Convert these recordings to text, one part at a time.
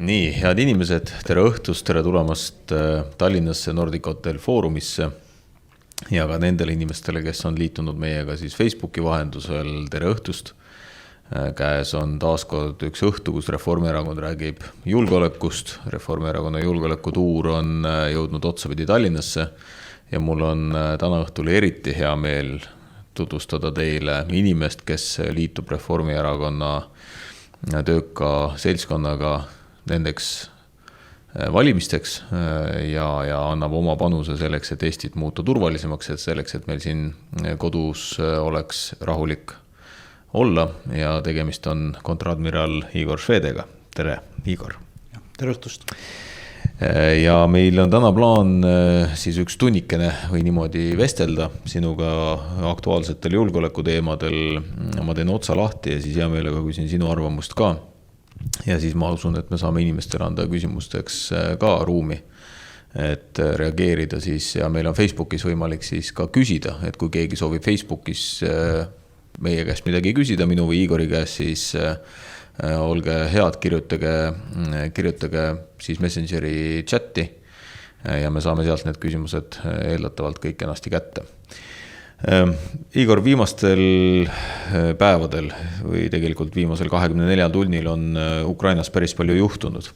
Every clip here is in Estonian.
Nii, head inimesed, tere õhtust, tere tulemast Tallinnasse Nordic Hotel Foorumisse ja ka nendele inimestele, kes on liitunud meiega siis Facebooki vahendusel, tere õhtust. Käes on taaskord üks õhtu, kus Reformierakond räägib julgeolekust. Reformierakonna julgeolekutuur on jõudnud otsapidi Tallinnasse ja mul on täna õhtul eriti hea meel tutvustada teile inimest, kes liitub Reformierakonna tööka seltskonnaga nendeks valimisteks ja annab oma panuse selleks, et Eestit muuta turvalisemaks, et selleks, et meil siin kodus oleks rahulik olla ja tegemist on kontradmiral Igor Švedega. Tere, Igor. Tere õhtust. Ja meil on täna plaan siis üks tunnikene või niimoodi vestelda sinuga aktuaalsetel julgeolekuteemadel. Ma teen otsa lahti ja siis hea meelega küsin sinu arvamust ka. Ja siis ma usun, et me saame inimestele anda küsimusteks ka ruumi, et reageerida siis ja meil on Facebookis võimalik siis ka küsida, et kui keegi soovib Facebookis meie käest midagi küsida, minu või Igori käest, siis olge head, kirjutage siis Messengeri chati ja me saame sealt need küsimused eeldatavalt kõik ennasti kätte. Igor, viimastel päevadel või tegelikult viimasel 24 tunnil on Ukrainas päris palju juhtunud.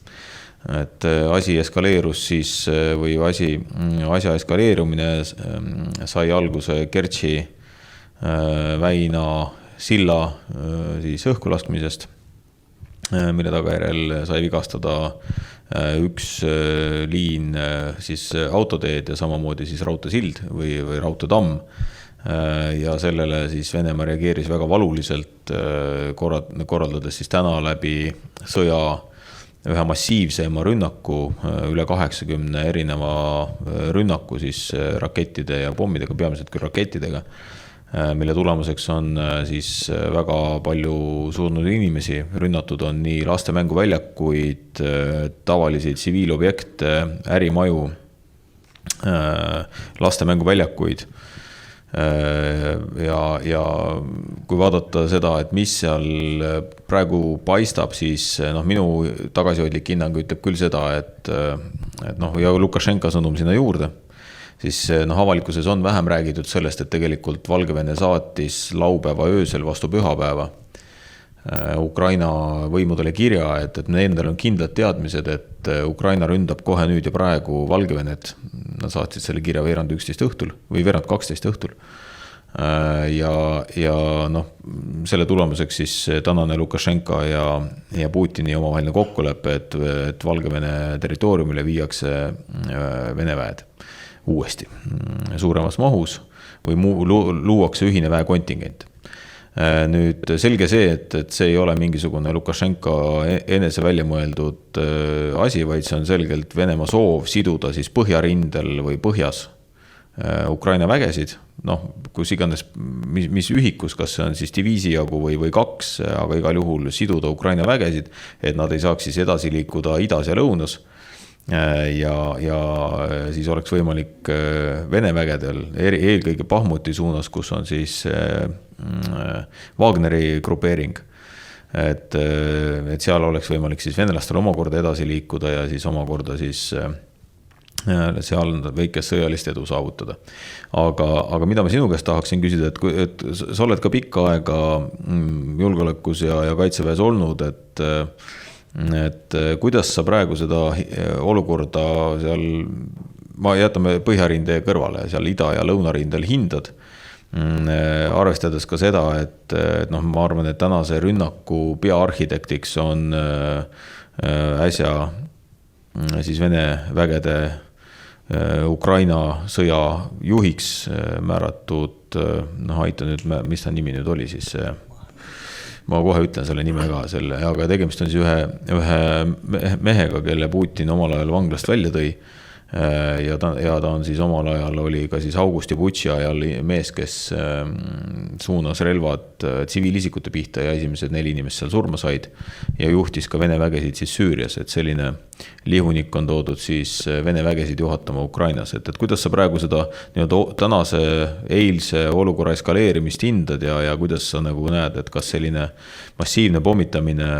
Et asi eskaleerus siis või asja eskaleerumine sai alguse Kertši väina silla siis õhkulaskmisest, mille tagajärjel sai vigastada üks liin siis autoteed ja samamoodi siis raudteesild või raudteetamm. Ja sellele siis Venemaa reageeris väga valuliselt, korraldades siis täna läbi sõja ühe massiivsema rünnaku, üle 80 erineva rünnaku siis rakettide ja pommidega, peamiselt küll rakettidega, mille tulemuseks on siis väga palju surnud inimesi. Rünnatud on nii laste mänguväljakuid, tavalisi tsiviilobjekte, ärimaju, laste mänguväljakuid. Ja kui vaadata seda, et mis seal praegu paistab, siis minu tagasihoidlik hinnang ütleb küll seda, et ja Lukašenka sõnum sinna juurde, siis avalikkuses on vähem räägitud sellest, et tegelikult Valgevene saatis laupäeva öösel vastu pühapäeva Ukraina võimudele kirja, et nendel on kindlad teadmised, et Ukraina ründab kohe nüüd ja praegu Valgevenet. Nad saatsid selle kirja veerand 11 õhtul või veerand 12 õhtul. Ja selle tulemuseks siis tänane Lukašenka ja Putini omavaheline kokkulepe, et Valgevene territooriumile viiakse Vene väed uuesti suuremas mahus või luuakse ühine väekontingent. Nüüd selge see, et see ei ole mingisugune Lukašenka enese välja mõeldud asi, vaid see on selgelt Venemaa soov siduda siis põhjarindel või põhjas Ukraina vägesid, kus iganes, mis ühikus, kas see on siis diviisi jagu või kaks, aga igal juhul siduda Ukraina vägesid, et nad ei saaks siis edasi liikuda idas ja lõunas. Ja siis oleks võimalik Vene vägedel, eelkõige Bahmuti suunas, kus on siis Wagneri grupeering, et seal oleks võimalik siis venelastel omakorda edasi liikuda ja siis omakorda siis seal väikest sõjalist edu saavutada. Aga mida ma sinu käest tahaksin küsida, et sa oled ka pikka aega julgeolekus ja kaitseväes olnud, et kuidas sa praegu seda olukorda seal, ma jätame põhjarinde kõrvale, seal ida- ja lõunarindel hindad, arvestades ka seda, et ma arvan, et tänase rünnaku peaarhitektiks on äsja siis Vene vägede Ukraina sõja juhiks määratud, aita nüüd, mis ta nimi nüüd oli siis, ma kohe ütlen selle nime ka, aga tegemist on siis ühe mehega, kelle Putin omal ajal vanglast välja tõi ja ta on siis omal ajal oli ka siis Augusti Butši ajal mees, kes suunas relvad tsiviilisikute pihta ja esimesed 4 inimest seal surma said ja juhtis ka Vene vägesid siis Süürias, et selline lihunik on toodud siis Vene vägesid juhatama Ukrainas, et kuidas sa praegu seda tänase eilse olukorra eskaleerimist hindad ja kuidas sa nagu näed, et kas selline massiivne pommitamine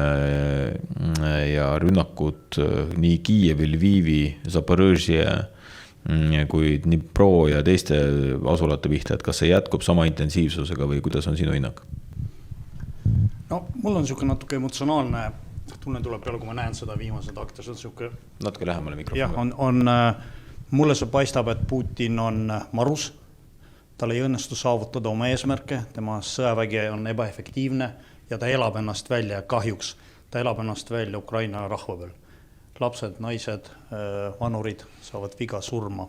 ja rünnakud nii Kiievi, Lvivi, Zaporõžje kui Dnipro ja teiste asulate pihta, et kas see jätkub sama intensiivsusega või kuidas on sinu hinnang? No mul on niisugune natuke emotsionaalne tunne tuleb peale, kui ma näen seda viimased akte, see on niisugune... Natuke lähemale mikrofoni. Jah, mulle see paistab, et Putin on marus, tal ei õnnestu saavutada oma eesmärke, tema sõjavägi on ebaefektiivne ja ta elab ennast välja, kahjuks ta elab ennast välja Ukraina rahva peal. Lapsed, naised, vanurid saavad viga surma.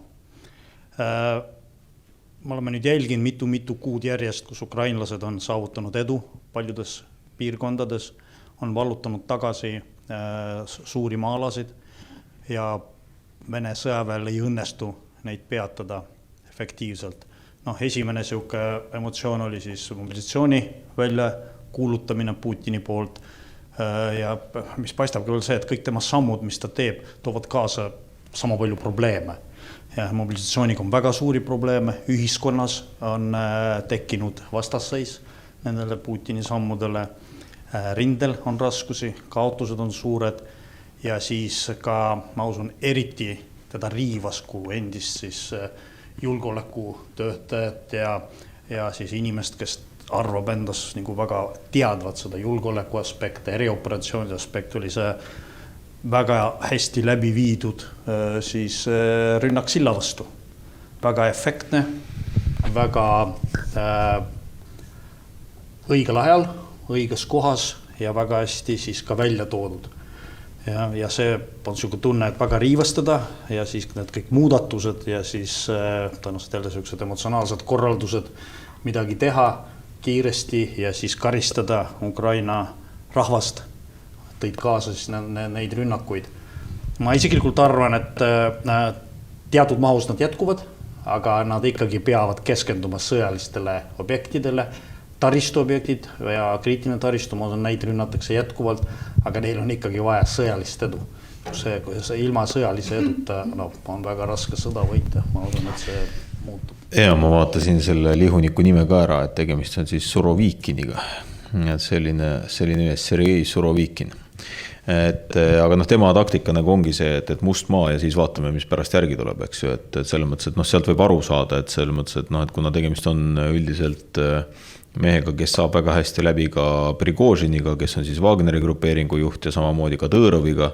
Me oleme nüüd jälginud mitu kuud järjest, kus ukrainlased on saavutanud edu paljudes piirkondades, on vallutanud tagasi suuri maalasid ja Vene sõjaväel ei õnnestu neid peatada efektiivselt. Esimene siuke emotsioon oli siis mobilisatsiooni välja kuulutamine Putini poolt ja mis paistab küll see, et kõik tema sammud, mis ta teeb, toovad kaasa sama palju probleeme. Ja mobilisatsiooniga on väga suuri probleeme, ühiskonnas on tekkinud vastasseis nendele Putini sammudele, rindel on raskusi, kaotused on suured ja siis ka, ma usun, eriti teda riivas kui endist siis julgeolekutöötajat ja siis inimest, kes arvab endas nagu väga teadvad seda julgeoleku aspekte, erioperatsioonide aspekt oli see väga hästi läbi viidud siis rünnak silla vastu. Väga efektne, väga õigel ajal, õiges kohas ja väga hästi siis ka välja toodud. Ja see on niisugune tunne, et väga riivastada ja siis need kõik muudatused ja siis tõenäoliselt jälle niisugused emotsionaalsed korraldused midagi teha kiiresti ja siis karistada Ukraina rahvast, tõid kaasa siis neid rünnakuid. Ma isiklikult arvan, et teatud mahus nad jätkuvad, aga nad ikkagi peavad keskenduma sõjalistele objektidele, taristuobjektid ja kriitiline taristu, ma olen neid rünnatakse jätkuvalt, aga neil on ikkagi vaja sõjalist edu. See ilma sõjalise eduta on väga raske sõda võita, ma usun, et see muutub. Ja ma vaatasin selle lihuniku nime ka ära, et tegemist on siis Surovikiniga. Selline Sergei Surovikin. Aga tema taktika nagu ongi see, et must maa ja siis vaatame, mis pärast järgi tuleb, eks ju, et selles mõttes, et sealt võib aru saada, et selles mõttes, et kuna tegemist on üldiselt mehega, kes saab väga hästi läbi ka Prigožiniga, kes on siis Wagneri grupeeringu juht ja samamoodi ka Tõõroviga,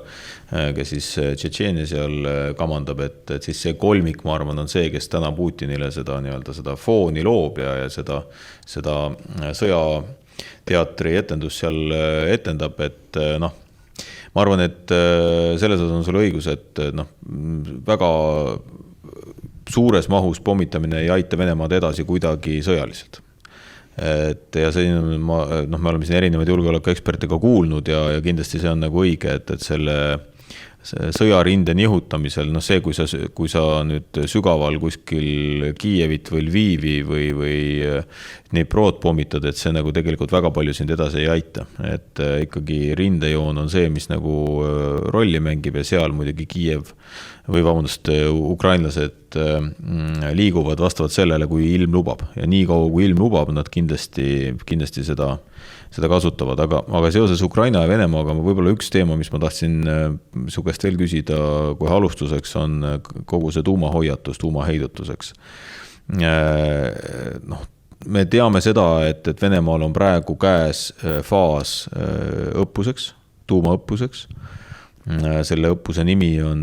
kes siis Tšetšeenia seal kamandab, et siis see kolmik, ma arvan, on see, kes täna Putinile seda fooni loob ja seda sõjateatri etendus seal etendab, et ma arvan, et selles osas on sul õigus, et väga suures mahus pommitamine ei aita Venemaad edasi kuidagi sõjaliselt. Ja see me oleme siin erinevaid julgeolekueksperte ka kuulnud ja kindlasti see on nagu õige, et selle sõjarinde nihutamisel, see, kui sa nüüd sügaval kuskil Kiievit või Lvivi või Dniprot pommitad, et see nagu tegelikult väga palju sind edasi ei aita. Et ikkagi rindejoon on see, mis nagu rolli mängib ja seal muidugi Kiiev või ukrainlased liiguvad vastavalt sellele, kui ilm lubab. Ja nii kaua, kui ilm lubab, nad kindlasti seda kasutavad. Aga seoses Ukraina ja Venemaaga võib-olla üks teema, mis ma tahtsin su käest veel küsida kohe alustuseks, on kogu see tuumahoiatus, tuumaheidutuseks. Me teame seda, et Venemaal on praegu käes faas õppuseks, tuumaõppuseks. Selle õppuse nimi on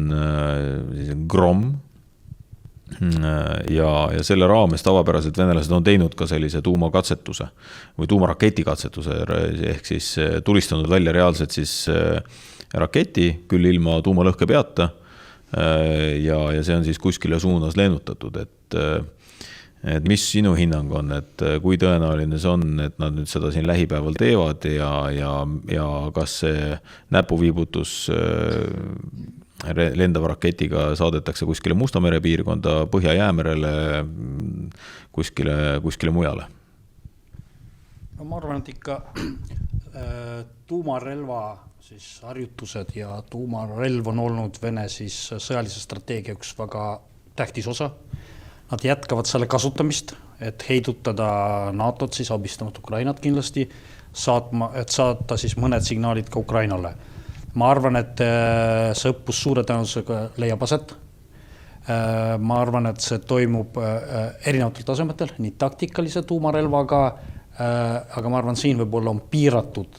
Grom ja selle raames tavapäraselt venelased on teinud ka sellise tuumakatsetuse või tuumaraketikatsetuse ehk siis tulistanud välja reaalselt siis raketi, küll ilma tuumalõhke peata ja see on siis kuskile suunas lennutatud, et mis sinu hinnang on, et kui tõenäoline see on, et nad nüüd seda siin lähipäeval teevad ja kas see näpuviibutus lendava raketiga saadetakse kuskile Musta mere piirkonda, Põhja-Jäämerele, kuskile mujale? No, ma arvan, et ikka tuumarelva siis harjutused ja tuumarelv on olnud Vene siis sõjalise strateegia üks väga tähtis osa. Nad jätkavad selle kasutamist, et heidutada NATO-t siis abistamat Ukrainat kindlasti, et saata siis mõned signaalid ka Ukrainale. Ma arvan, et see õppus suure tõenäosusega leiab aset. Ma arvan, et see toimub erinevatel tasemetel, nii taktikalise tuumarelvaga, aga ma arvan, siin võib-olla on piiratud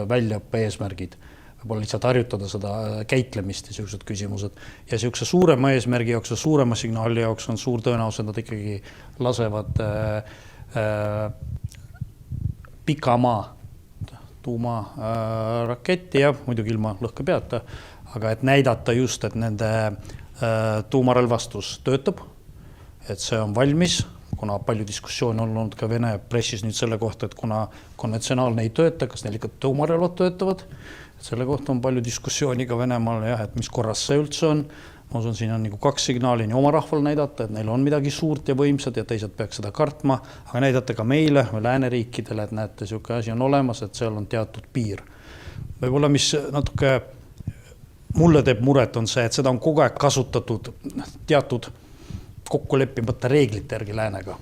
väljaõppe eesmärgid. Võib-olla lihtsalt harjutada seda käitlemist ja sellised küsimused. Ja selline suurema eesmärgi jaoks ja suurema signaali jaoks on suur tõenäosus, et nad ikkagi lasevad pika maa tuumaraketti ja muidugi ilma lõhkepeata, aga et näidata just, et nende tuumarelvastus töötab, et see on valmis, kuna palju diskussioon on olnud ka Vene pressis nüüd selle kohta, et kuna konventsionaalne ei tööta, kas neil ikka tuumarelvad töötavad. Selle kohta on palju diskussiooni ka Venemaal, et mis korras see üldse on. Ma usun, siin on nagu kaks signaali nii oma rahval näidata, et neil on midagi suurt ja võimsad ja teised peaks seda kartma, aga näidata ka meile või lääneriikidele, et näete, selline asi on olemas, et seal on teatud piir. Võib-olla mis natuke mulle teeb muret on see, et seda on kogu aeg kasutatud teatud kokkuleppimata reeglite järgi läänega.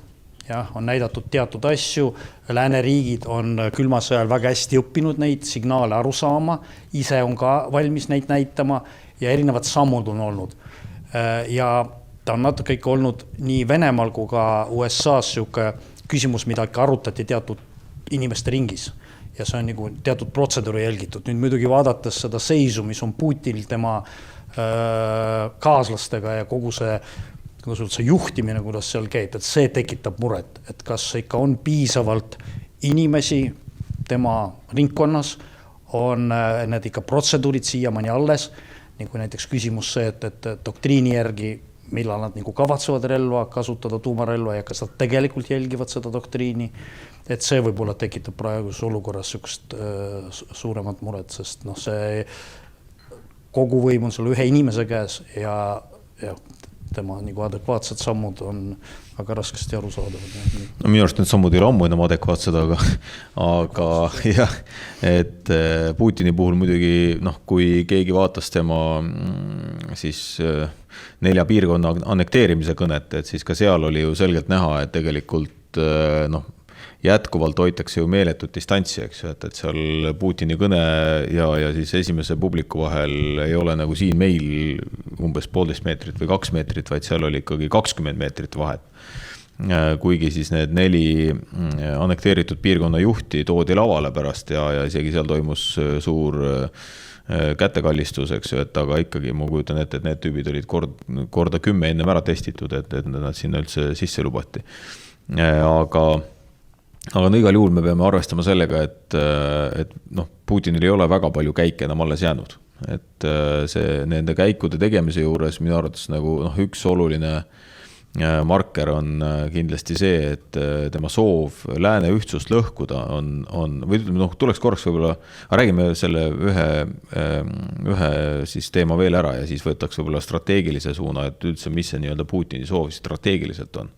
Ja, on näidatud teatud asju, lääneriigid on külma sõjal väga hästi õppinud neid signaale aru saama, ise on ka valmis neid näitama ja erinevad sammud on olnud. Ja ta on natuke ikka olnud nii Venemaal kui ka USA's siuke küsimus, mida ikka arutati teatud inimeste ringis. Ja see on nagu teatud protseduuri jälgitud. Nüüd muidugi vaadates seda seisu, mis on Putinil tema kaaslastega ja kogu see juhtimine, kuidas seal käib, et see tekitab muret, et kas ikka on piisavalt inimesi tema ringkonnas, on need ikka protseduurid siiamaani alles, nagu näiteks küsimus see, et doktriini järgi, millal nad nagu kavatsevad relva kasutada, tuumarelva ja kas nad tegelikult jälgivad seda doktriini, et see võib-olla tekitab praeguses olukorras sükst suuremat muret, sest see kogu võim on seal ühe inimese käes ja tema nagu adekvaatsed sammud on väga raskesti aru saadavad. No, minu arust need sammud ei ole ammu enam adekvaatsed, aga jah, et Putini puhul muidugi, kui keegi vaatas tema siis 4 piirkonna annekteerimise kõnet, et siis ka seal oli ju selgelt näha, et tegelikult jätkuvalt hoitakse ju meeletut distantsi, eks ju, et seal Putini kõne ja siis esimese publiku vahel ei ole nagu siin meil umbes 1,5 meetrit või 2 meetrit, vaid seal oli ikkagi 20 meetrit vahet. Kuigi siis need 4 annekteeritud piirkonna juhti toodi lavale pärast ja isegi seal toimus suur kätekallistus, eks ju, et aga ikkagi ma kujutan ette, et need tüübid olid korda 10 ennem ära testitud, et nad sinna üldse sisse lubati. Aga igal juhul me peame arvestama sellega, et Putinil ei ole väga palju käike enam alles jäänud. Et see nende käikude tegemise juures minu arvates nagu üks oluline marker on kindlasti see, et tema soov lääne ühtsust lõhkuda või tuleks korraks võib-olla, räägime selle ühe siis teema veel ära ja siis võtaks võib-olla strateegilise suuna, et üldse mis see nii-öelda Putini soov strateegiliselt on.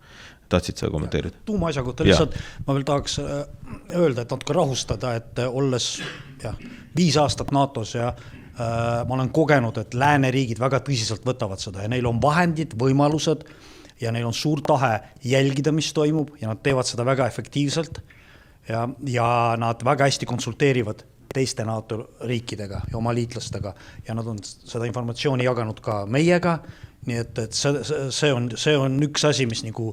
Tahtsid sa kommenteerida? Tuuma asja kohta lihtsalt ma veel tahaks öelda, et natuke rahustada, et olles 5 aastat NATO-s ja ma olen kogenud, et lääneriigid väga tõsiselt võtavad seda ja neil on vahendid, võimalused ja neil on suur tahe jälgida, mis toimub ja nad teevad seda väga efektiivselt ja nad väga hästi konsulteerivad teiste NATO riikidega ja oma liitlastega ja nad on seda informatsiooni jaganud ka meiega. Nii et see on üks asi, mis nagu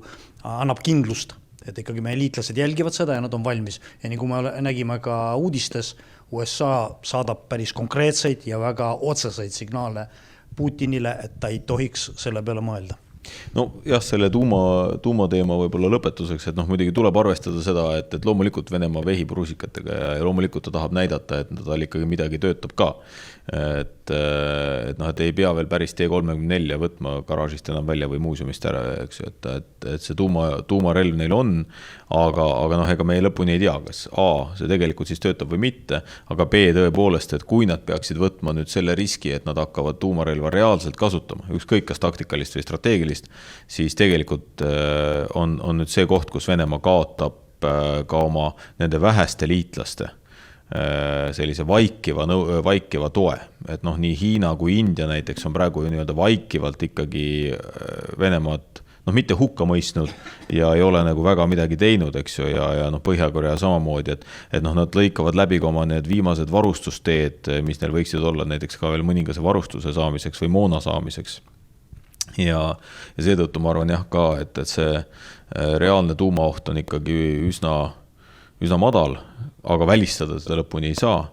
annab kindlust, et ikkagi meie liitlased jälgivad seda ja nad on valmis. Ja nagu me nägime ka uudistes, USA saadab päris konkreetseid ja väga otseseid signaale Putinile, et ta ei tohiks selle peale mõelda. No jah, selle tuuma teema võib-olla lõpetuseks, et muidugi tuleb arvestada seda, et loomulikult Venemaa vehib rusikatega ja loomulikult ta tahab näidata, et tal ikkagi midagi töötab ka. Et et ei pea veel päris T-34 võtma garaažist enam välja või muuseumist ära, eks ju, et see tuumarelv neil on, aga ega me lõpuni ei tea, kas A, see tegelikult siis töötab või mitte, aga B tõepoolest, et kui nad peaksid võtma nüüd selle riski, et nad hakkavad tuumarelva reaalselt kasutama, ükskõik kas taktikalist või strateegilist, siis tegelikult on nüüd see koht, kus Venemaa kaotab ka oma nende väheste liitlaste sellise vaikiva toe, et nii Hiina kui India näiteks on praegu nii-öelda vaikivalt ikkagi Venemaad mitte hukka mõistnud ja ei ole nagu väga midagi teinud, eks ju, ja Põhja-Korea samamoodi, et nad lõikavad läbi ka oma need viimased varustusteed, mis neil võiksid olla näiteks ka veel mõningase varustuse saamiseks või moona saamiseks. Ja seetõttu ma arvan jah ka, et see reaalne tuumaoht on ikkagi üsna madal, aga välistada seda lõpuni ei saa.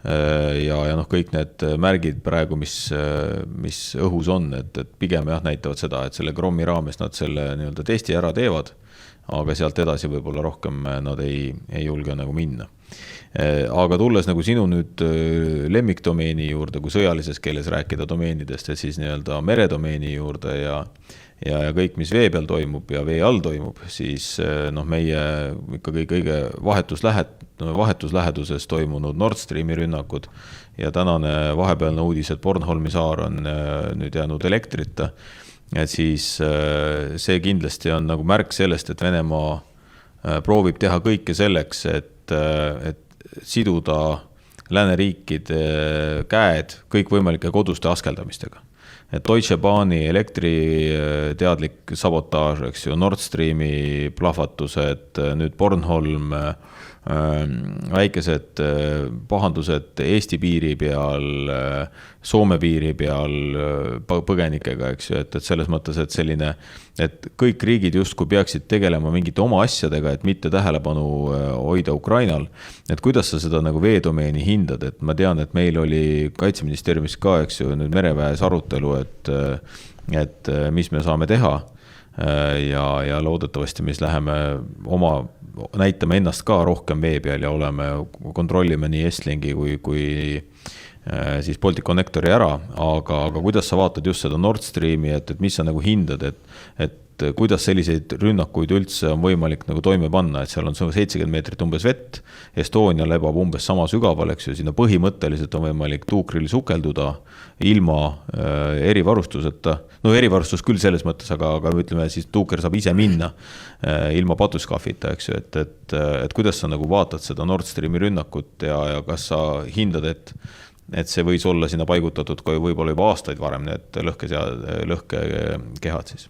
Ja kõik need märgid praegu, mis õhus on, et pigem jah näitavad seda, et selle Grommi raames nad selle nii-öelda testi ära teevad, aga sealt edasi võib-olla rohkem nad ei julge nagu minna. Aga tulles nagu sinu nüüd lemmikdomeeni juurde, kui sõjalises keeles rääkida domeenidest, et siis nii-öelda meredomeeni juurde ja kõik, mis vee peal toimub ja vee all toimub, siis meie ikkagi kõige vahetusläheduses toimunud Nord Streami rünnakud ja tänane vahepealne uudis, et Bornholmi saar on nüüd jäänud elektrita, et siis see kindlasti on nagu märk sellest, et Venemaa proovib teha kõike selleks, et siduda lääneriikide käed kõikvõimalike koduste askeldamistega. Et Deutsche Bahni elektriteadlik sabotaaž, eks ju, Nord Streami plahvatused, nüüd Bornholm, väikesed pahandused Eesti piiri peal, Soome piiri peal põgenikega, eks ju, et selles mõttes, et selline, et kõik riigid justkui peaksid tegelema mingite oma asjadega, et mitte tähelepanu hoida Ukrainal. Et kuidas sa seda nagu veedomeeni hindad, et ma tean, et meil oli Kaitseministeeriumis ka, eks ju, nüüd mereväes arutelu, et mis me saame teha ja loodetavasti mis läheme näitame ennast ka rohkem vee peal ja kontrollime nii Estlingi kui siis Baltic Connectori ära, aga kuidas sa vaatad just seda Nord Streami, et mis sa nagu hindad, et kuidas selliseid rünnakuid üldse on võimalik nagu toime panna, et seal on 70 meetrit umbes vett, Estonia lebab umbes sama sügaval, eks ju, sinna põhimõtteliselt on võimalik tuukril sukelduda ilma erivarustuseta, erivarustus küll selles mõttes, aga ütleme siis tuuker saab ise minna ilma patuskahvita, eks ju, et kuidas sa nagu vaatad seda Nord Streami rünnakut ja kas sa hindad, et see võis olla sinna paigutatud ka võib-olla juba aastaid varem, need lõhkekehad siis?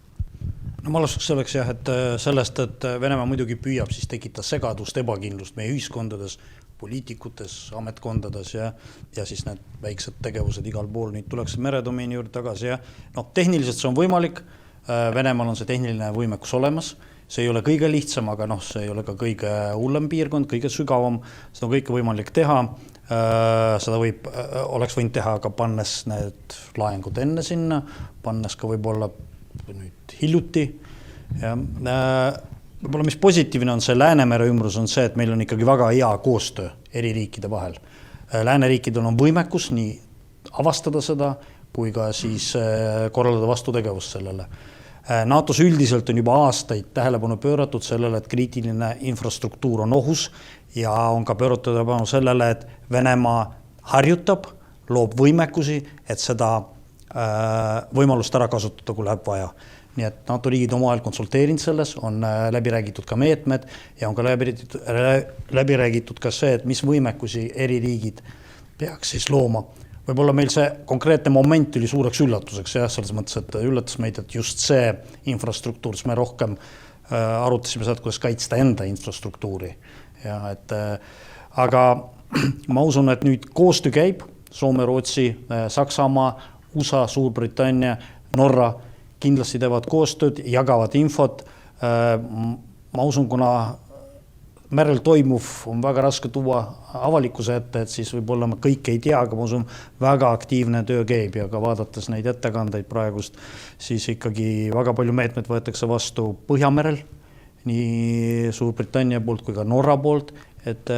Ma alustuseks selleks jah, et sellest, et Venemaa muidugi püüab siis tekitada segadust, ebakindlust meie ühiskondades, poliitikutes, ametkondades ja siis need väiksed tegevused igal pool, nüüd tuleks meredomeeni juurde tagasi ja tehniliselt see on võimalik, Venemaal on see tehniline võimekus olemas, see ei ole kõige lihtsam, aga see ei ole ka kõige hullem piirkond, kõige sügavam, seda on kõike võimalik teha, seda oleks võinud teha ka pannes need laengud enne sinna, pannes ka võib-olla nüüd hiljuti ja võib-olla mis positiivne on see Läänemere ümbrus on see, et meil on ikkagi väga hea koostöö eri riikide vahel. Lääneriikidel on võimekus nii avastada seda, kui ka siis korraldada vastutegevust sellele. NATOs üldiselt on juba aastaid tähelepanu pööratud sellele, et kriitiline infrastruktuur on ohus ja on ka pööratud tähelepanu sellele, et Venemaa harjutab, loob võimekusi, et seda võimalust ära kasutada, kui läheb vaja. Nii et NATO riigid omavahel konsulteerinud selles, on läbi räägitud ka meetmed ja on ka läbi räägitud ka see, et mis võimekusi eri riigid peaks siis looma. Võib-olla meil see konkreetne moment oli suureks üllatuseks, selles mõttes, et üllatas meid, et just see infrastruktuur, me rohkem arutasime seda, kuidas kaitsta enda infrastruktuuri. Aga ma usun, et nüüd koostöö käib, Soome, Rootsi, Saksamaa, USA, Suurbritannia, Norra kindlasti teevad koostööd, jagavad infot. Ma usun, kuna merel toimuv on väga raske tuua avalikkuse ette, et siis võib-olla ma kõik ei tea, aga ma usun, väga aktiivne töö käib ja ka vaadates neid ettekandeid praegust, siis ikkagi väga palju meetmed võetakse vastu Põhjamerel, nii Suurbritannia poolt kui ka Norra poolt, et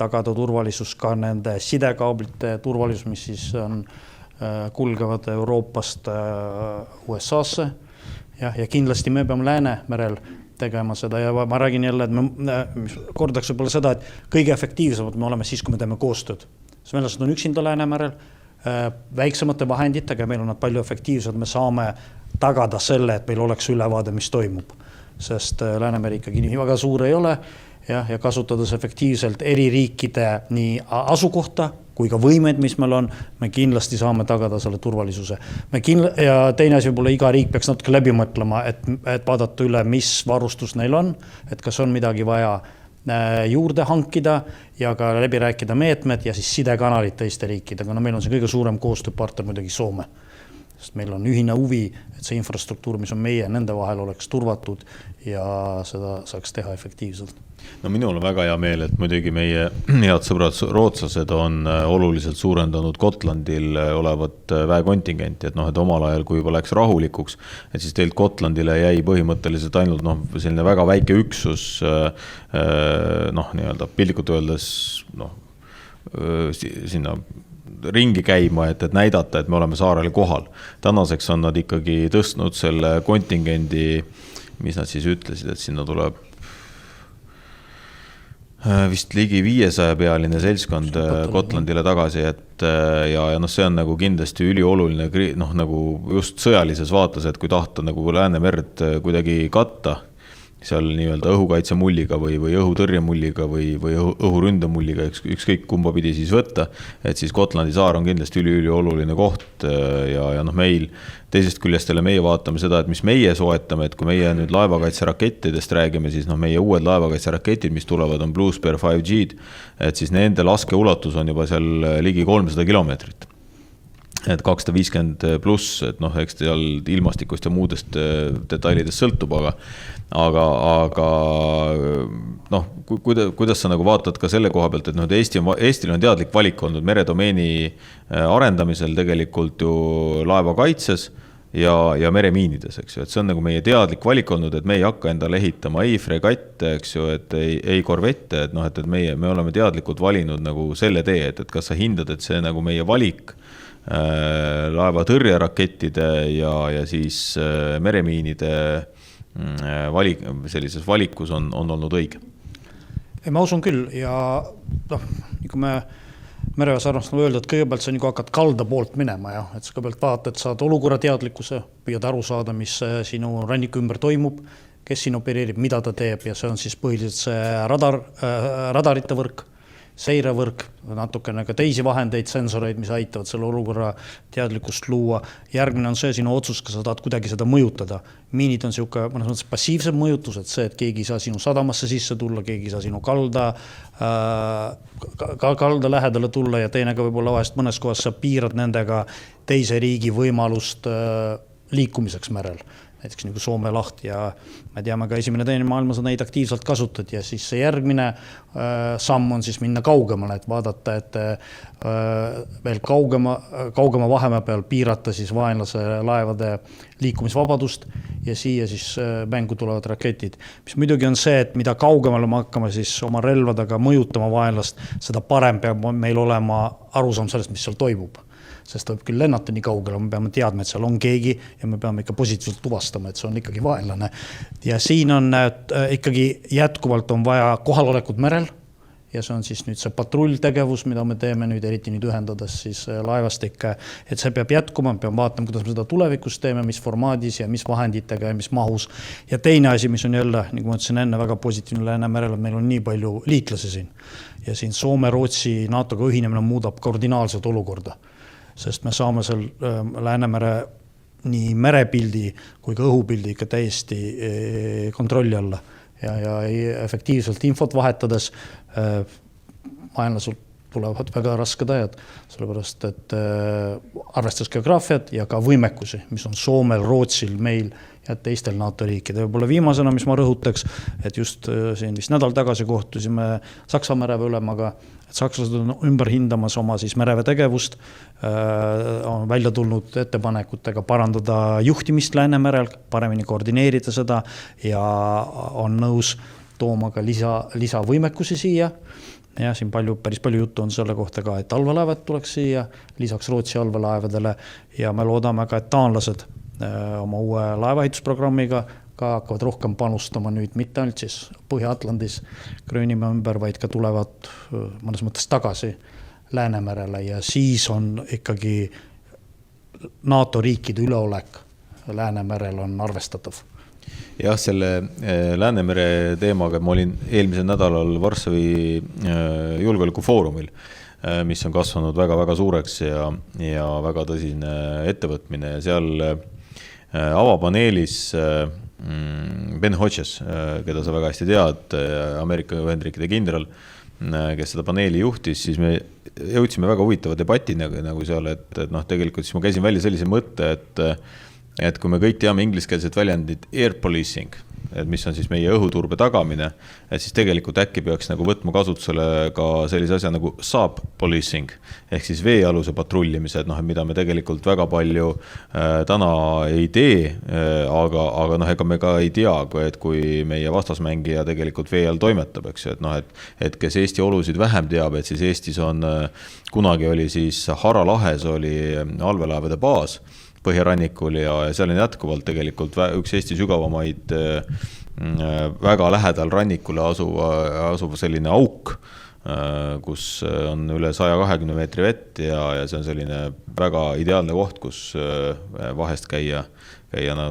tagada turvalisus ka nende sidekaablite turvalisus, mis siis on kulgevad Euroopast USA-sse ja kindlasti me peame Läänemerel tegema seda ja ma räägin jälle, et me kordaks võib-olla seda, et kõige efektiivsemad me oleme siis, kui me teeme koostööd. Venelased on üksinda Läänemerel, väiksemate vahenditega, meil on nad palju efektiivsed, me saame tagada selle, et meil oleks ülevaade, mis toimub. Sest Läänemeri ikkagi nii väga suur ei ole ja kasutades efektiivselt eri riikide nii asukohta kui ka võimed, mis meil on, me kindlasti saame tagada selle turvalisuse. Ja teine asi võib-olla iga riik peaks natuke läbi mõtlema, et vaadata üle, mis varustus neil on, et kas on midagi vaja juurde hankida ja ka läbi rääkida meetmed ja siis sidekanalid teiste riikidega. No meil on see kõige suurem koostööpartner muidugi Soome. Sest meil on ühine huvi, et see infrastruktuur, mis on meie nende vahel, oleks turvatud ja seda saaks teha efektiivselt. No minul on väga hea meel, et muidugi meie head sõbrad rootslased on oluliselt suurendanud Gotlandil olevat väekontingenti, et omal ajal, kui juba läks rahulikuks, et siis teilt Gotlandile jäi põhimõtteliselt ainult selline väga väike üksus, nii-öelda pildikult öeldes sinna ringi käima, et näidata, et me oleme saarel kohal. Tänaseks on nad ikkagi tõstnud selle kontingendi, mis nad siis ütlesid, et sinna tuleb vist ligi 500 pealine seltskond Gotlandile tagasi, et ja see on nagu kindlasti ülioluline nagu just sõjalises vaates, et kui tahta nagu Läänemerd kuidagi katta seal nii-öelda õhukaitsemulliga või õhutõrjemulliga või õhuründemulliga, ükskõik kumba pidi siis võtta, et siis Gotlandi saar on kindlasti ülioluline koht ja meil teisest küljestele meie vaatame seda, et mis meie soetame, et kui meie nüüd laevakaitserakettidest räägime, siis meie uued laevakaitseraketid, mis tulevad, on Blue Spear 5G-d, et siis nende laskeulatus on juba seal ligi 300 kilomeetrit. Et 250 pluss, et eks seal ilmastikust ja muudest detailidest sõltub, aga kuidas sa nagu vaatad ka selle koha pealt, et Eestil on teadlik valik olnud meredomeeni arendamisel tegelikult ju laevakaitses ja meremiinides, eks ju, et see on nagu meie teadlik valik olnud, et me ei hakka endale ehitama ei fregatte, eks ju, et ei korvette, et me oleme teadlikult valinud nagu selle tee, et kas sa hindad, et see nagu meie valik laeva tõrjerakettide ja siis meremiinide sellises valikus on olnud õige? Ma usun küll ja kui me mereväes armastame öelda, et kõigepealt sa nagu hakkad kalda poolt minema ja et sa kõigepealt vaatad, saad olukorra teadlikkuse, püüad aru saada, mis sinu ranniku ümber toimub, kes siin opereerib, mida ta teeb ja see on siis põhiliselt see radarite võrk, seirevõrk, natukene ka teisi vahendeid, sensoreid, mis aitavad selle olukorra teadlikkust luua. Järgmine on see sinu otsus, kas sa tahad kuidagi seda mõjutada. Miinid on selline passiivsed mõjutus, et see, et keegi ei saa sinu sadamasse sisse tulla, keegi ei saa sinu kalda lähedale tulla ja teine ka võib-olla vahest mõnes kohas sa piirad nendega teise riigi võimalust liikumiseks merel. Näiteks nagu Soome laht ja me teame ka esimene teine maailmasõda neid aktiivselt kasutati ja siis see järgmine samm on siis minna kaugemale, et vaadata, et veel kaugema vahemaa peal piirata siis vaenlase laevade liikumisvabadust ja siia siis mängu tulevad raketid. Mis muidugi on see, et mida kaugemale me hakkame siis oma relvadega mõjutama vaenlast, seda parem peab meil olema arusaam sellest, mis seal toimub. Sest ta võib küll lennata nii kaugele, me peame teadma, et seal on keegi ja me peame ikka positiivselt tuvastama, et see on ikkagi vaenlane. Ja siin on ikkagi jätkuvalt on vaja kohalolekut merel ja see on siis nüüd see patrulltegevus, mida me teeme nüüd eriti nüüd ühendades siis laevastikke, et see peab jätkuma, me peame vaatama, kuidas me seda tulevikus teeme, mis formaadis ja mis vahenditega ja mis mahus. Ja teine asi, mis on jälle, nagu ma ütlesin enne, väga positiivne Läänemerel, et meil on nii palju liitlasi siin. Ja siin Soome, Rootsi, NATO-ga ühinemine muudab kardinaalset olukorda. Sest me saame seal Läänemere nii merepildi kui ka õhupildi ikka täiesti kontrolli alla ja efektiivselt infot vahetades vaenlasel tulevad väga rasked ajad, sellepärast, et arvestades geograafiat ja ka võimekusi, mis on Soomel, Rootsil, meil ja teistel NATO riikide. Võib-olla viimasena, mis ma rõhutaks, et just siin vist nädal tagasi kohtusime Saksa mereväe ülemaga, et sakslased on ümber hindamas oma siis mereväe tegevust, on välja tulnud ettepanekutega parandada juhtimist Läänemerel, paremini koordineerida seda ja on nõus tooma ka lisavõimekusi siia. Ja siin päris palju juttu on selle kohta ka, et allveelaevad tuleks siia lisaks Rootsi allveelaevadele ja me loodame ka, et taanlased oma uue laevaehitusprogrammiga ka hakkavad rohkem panustama nüüd mitte ainult siis Põhja-Atlandis Gröönimaa ümber, vaid ka tulevad mõnes mõttes tagasi Läänemerele ja siis on ikkagi NATO riikide üleolek Läänemerel on arvestatav. Jah, selle Läänemere teemaga ma olin eelmisel nädalal Varssavi julgeolekufoorumil, mis on kasvanud väga-väga suureks ja väga tõsine ettevõtmine ja seal avapaneelis Ben Hodges, keda sa väga hästi tead, Ameerika Ühendriikide kindral, kes seda paneeli juhtis, siis me jõudsime väga huvitava debati nagu seal, et tegelikult siis ma käisin välja sellise mõtte, et kui me kõik teame ingliskeelset väljendit air policing, et mis on siis meie õhuturbe tagamine, et siis tegelikult äkki peaks nagu võtma kasutusele ka sellise asja nagu sub policing, ehk siis veealuse patrullimised, mida me tegelikult väga palju täna ei tee, aga ega me ka ei tea, et kui meie vastasmängija tegelikult vee all toimetab, eks ju, et kes Eesti olusid vähem teab, et siis Eestis on, kunagi oli siis Hara lahes oli allveelaevade baas, Põhjarannikul ja seal on jätkuvalt tegelikult üks Eesti sügavamaid väga lähedal rannikule asuv selline auk, kus on üle 120 meetri vett ja see on selline väga ideaalne koht, kus vahest käia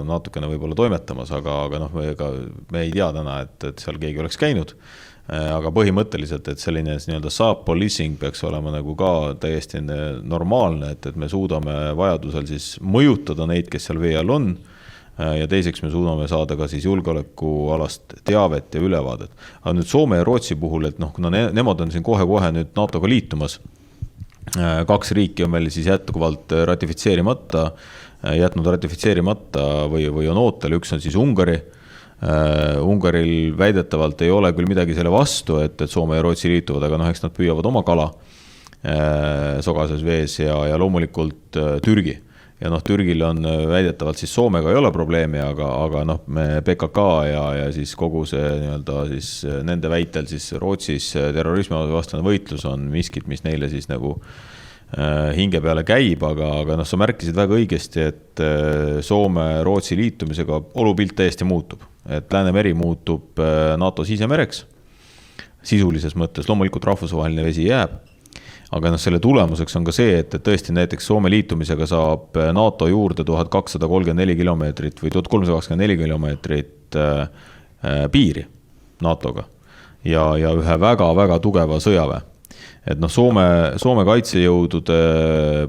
natukene võib-olla toimetamas, aga me ei tea täna, et seal keegi oleks käinud. Aga põhimõtteliselt, et selline nii-öelda sub policing peaks olema nagu ka täiesti normaalne, et me suudame vajadusel siis mõjutada neid, kes seal vee all on ja teiseks me suudame saada ka siis julgeolekualast teavet ja ülevaadet. Aga nüüd Soome ja Rootsi puhul, et kuna nemad on siin kohe-kohe nüüd NATO-ga liitumas, 2 riiki on meil siis jätkuvalt jätnud ratifitseerimata või on ootel, üks on siis Ungari. Ungaril väidetavalt ei ole küll midagi selle vastu, et Soome ja Rootsi liituvad, aga eks nad püüavad oma kala sogases vees ja loomulikult Türgi. Ja Türgil on väidetavalt siis Soomega ei ole probleemi, aga me PKK ja siis kogu see nii-öelda siis nende väitel siis Rootsis terrorismi vastane võitlus on miskit, mis neile siis nagu hinge peale käib, aga sa märkisid väga õigesti, et Soome-Rootsi liitumisega olupilt täiesti muutub. Et Läänemeri muutub NATO sisemereks, sisulises mõttes, loomulikult rahvusvaheline vesi jääb, aga selle tulemuseks on ka see, et tõesti näiteks Soome liitumisega saab NATO juurde 1234 kilomeetrit või 1324 kilomeetrit piiri NATO-ga ja ühe väga-väga tugeva sõjaväe. Et Soome kaitsejõudude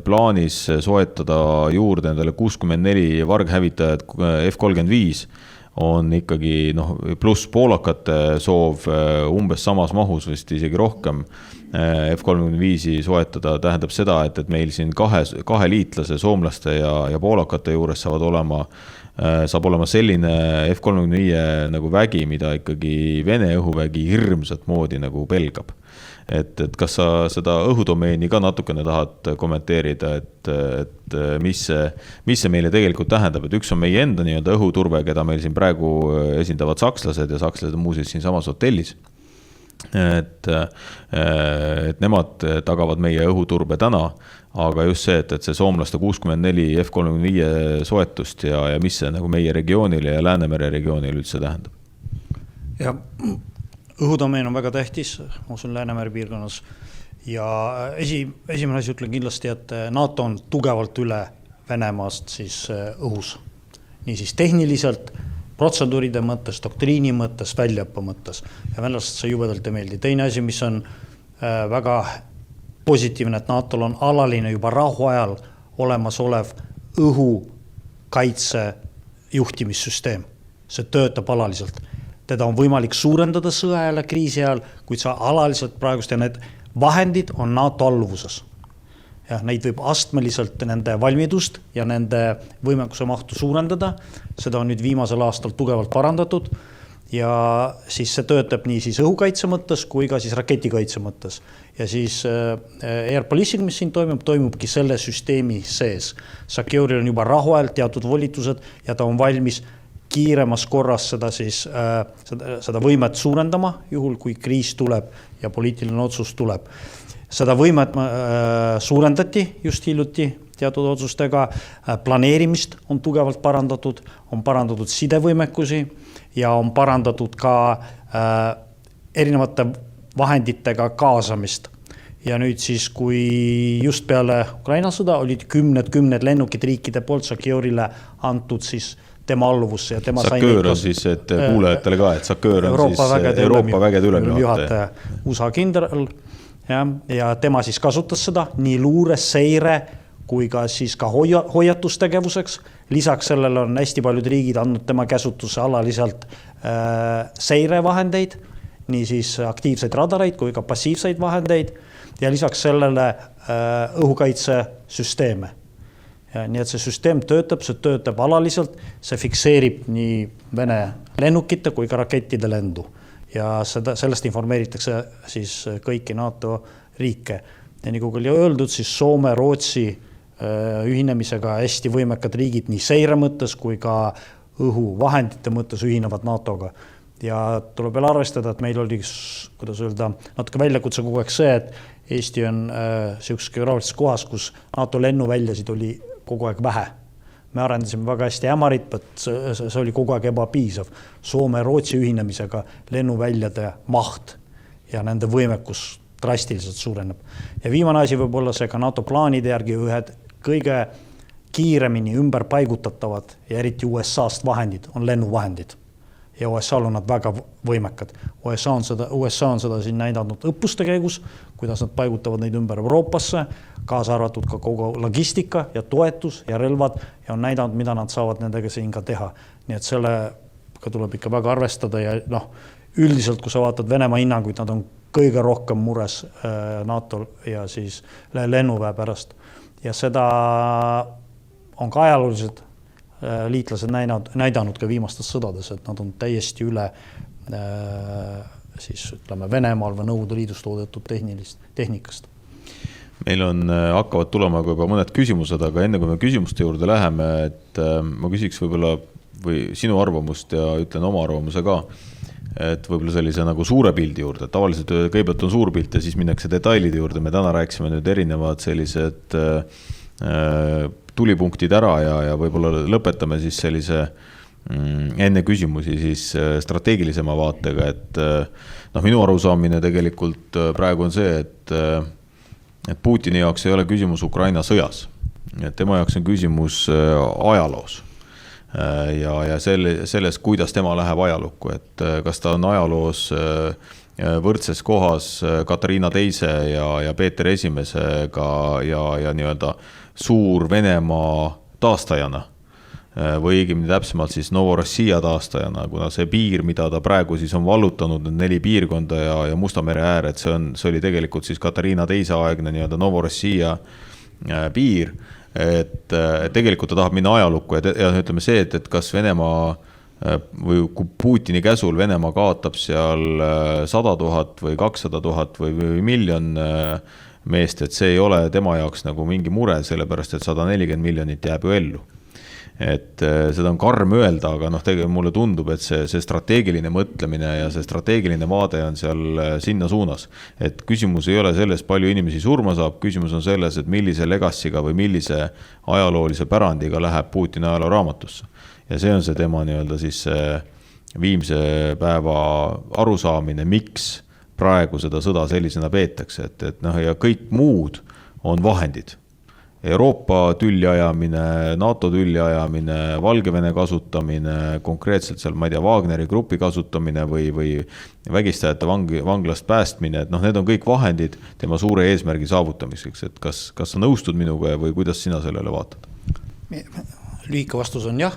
plaanis soetada juurde endale 64 varghävitajad F-35 on ikkagi pluss poolakate soov umbes samas mahus vist isegi rohkem F-35 soetada tähendab seda, et meil siin kahe liitlase, soomlaste ja poolakate juures saab olema selline F-35 nagu vägi, mida ikkagi Vene õhuvägi hirmsat moodi nagu pelgab. Et kas sa seda õhudomeeni ka natukene tahad kommenteerida, et mis see meile tegelikult tähendab, et üks on meie enda nii-öelda õhuturve, keda meil siin praegu esindavad sakslased ja sakslased on muuseas siin samas hotellis, et nemad tagavad meie õhuturbe täna, aga just see, et see soomlaste 64 F-35 soetust ja mis see nagu meie regioonile ja Läänemere regioonile üldse tähendab? Ja õhudomeen on väga tähtis, ma usun Läänemere piirkonnas ja esimene asi ütlen kindlasti, et NATO on tugevalt üle Venemaast siis õhus. Nii siis tehniliselt, protseduuride mõttes, doktriini mõttes, väljaõppe mõttes ja venelast see jubedalt ei meeldi. Teine asi, mis on väga positiivne, et NATO-l on alaline juba rahuajal olemasolev õhukaitse juhtimissüsteem. See töötab alaliselt. Teda on võimalik suurendada sõja ajal, kriisi ajal, kuid sa alaliselt praegust ja need vahendid on NATO alluvuses. Ja neid võib astmeliselt nende valmidust ja nende võimekuse mahtu suurendada. Seda on nüüd viimasel aastal tugevalt parandatud ja siis see töötab nii siis õhukaitse mõttes kui ka siis raketikaitse mõttes. Ja siis air policing, mis siin toimubki selle süsteemi sees. Sakeuril on juba rahuajal teatud volitused ja ta on valmis kiiremas korras seda võimet suurendama, juhul kui kriis tuleb ja poliitiline otsus tuleb. Seda võimet suurendati just hiljuti teatud otsustega, planeerimist on tugevalt parandatud, on parandatud sidevõimekusi ja on parandatud ka erinevate vahenditega kaasamist. Ja nüüd siis, kui just peale Ukraina sõda olid kümned lennukid riikide poolt SACEUR-ile antud siis tema alluvusse ja tema SACEUR on siis, et kuulajatele ka, et SACEUR on Euroopa vägede ülemjuhataja. USA kindral ja tema siis kasutas seda nii luures, seire kui ka siis ka hoiatustegevuseks. Lisaks sellele on hästi paljud riigid andnud tema käsutusse alaliselt seirevahendeid, nii siis aktiivseid radareid kui ka passiivseid vahendeid ja lisaks sellele õhukaitsesüsteeme. Nii et see süsteem töötab alaliselt, see fikseerib nii Vene lennukite kui ka rakettide lendu ja sellest informeeritakse siis kõiki NATO riike. Ja nagu oli öeldud, siis Soome, Rootsi ühinemisega hästi võimekad riigid nii seire mõttes kui ka õhuvahendite mõttes ühinevad NATOga. Ja tuleb veel arvestada, et meil oli, kuidas öelda, natuke väljakutse kogu aeg see, et Eesti on sellises geograafilises kohas, kus NATO lennuväljasid oli kogu aeg vähe. Me arendasime väga hästi Ämarit, but see oli kogu aeg ebapiisav. Soome ja Rootsi ühinemisega lennuväljade maht ja nende võimekus drastiliselt suureneb. Ja viimane asi võib olla see ka NATO plaanide järgi ühed kõige kiiremini ümber paigutatavad ja eriti USA-st vahendid on lennuvahendid. Ja USA-l on nad väga võimekad. USA on seda siin näidanud õppuste käigus, kuidas nad paigutavad neid ümber Euroopasse, kaasa arvatud ka kogu logistika ja toetus ja relvad ja on näidanud, mida nad saavad nendega siin ka teha. Nii et sellega tuleb ikka väga arvestada ja üldiselt, kui sa vaatad Venemaa hinnanguid, nad on kõige rohkem mures NATO ja siis lennuväe pärast. Ja seda on ka ajalooliselt liitlased näidanud ka viimastes sõdades, et nad on täiesti üle siis ütleme Venemaal või Nõukogude Liidus toodetud tehnikast. Meil hakkavad tulema juba mõned küsimused, aga enne kui me küsimuste juurde läheme, et ma küsiks võib-olla või sinu arvamust ja ütlen oma arvamuse ka, et võib-olla sellise nagu suure pildi juurde, et tavaliselt kõigepealt on suur pilt ja siis minnakse detailide juurde. Me täna rääksime nüüd erinevad sellised tulipunktid ära ja võib-olla lõpetame siis sellise enne küsimusi siis strateegilisema vaatega, et minu arusaamine tegelikult praegu on see, et Putini jaoks ei ole küsimus Ukraina sõjas. Et tema jaoks on küsimus ajaloos ja selles, kuidas tema läheb ajalukku, et kas ta on ajaloos võrdses kohas Katariina II ja Peeter Esimesega ja nii-öelda suur Venemaa taastajana või õigemini täpsemalt siis Novorossija taastajana, kuna see piir, mida ta praegu siis on vallutanud, need 4 piirkonda ja Musta mere äär, et see oli tegelikult siis Katariina II aegne nii-öelda Novorossija piir, et tegelikult ta tahab minna ajalukku ja ütleme see, et kas Venemaa või kui Putini käsul Venemaa kaotab seal 100 000 või 200 000 või 1 miljon meest, et see ei ole tema jaoks nagu mingi mure, sellepärast et 140 miljonit jääb ju ellu. Et seda on karm öelda, aga tegelikult mulle tundub, et see strateegiline mõtlemine ja see strateegiline vaade on seal sinna suunas. Et küsimus ei ole selles, palju inimesi surma saab, küsimus on selles, et millise legassiga või millise ajaloolise pärandiga läheb Putin ajaloo raamatusse. Ja see on see tema nii-öelda siis viimse päeva arusaamine, miks praegu seda sõda sellisena peetakse, et ja kõik muud on vahendid. Euroopa tülli ajamine, NATO tülli ajamine, Valgevene kasutamine, konkreetselt seal, ma ei tea, Wagneri grupi kasutamine või vägistajate vanglast päästmine, et need on kõik vahendid tema suure eesmärgi saavutamiseks, et kas sa nõustud minuga või kuidas sina sellele vaatad? Lühike vastus on jah.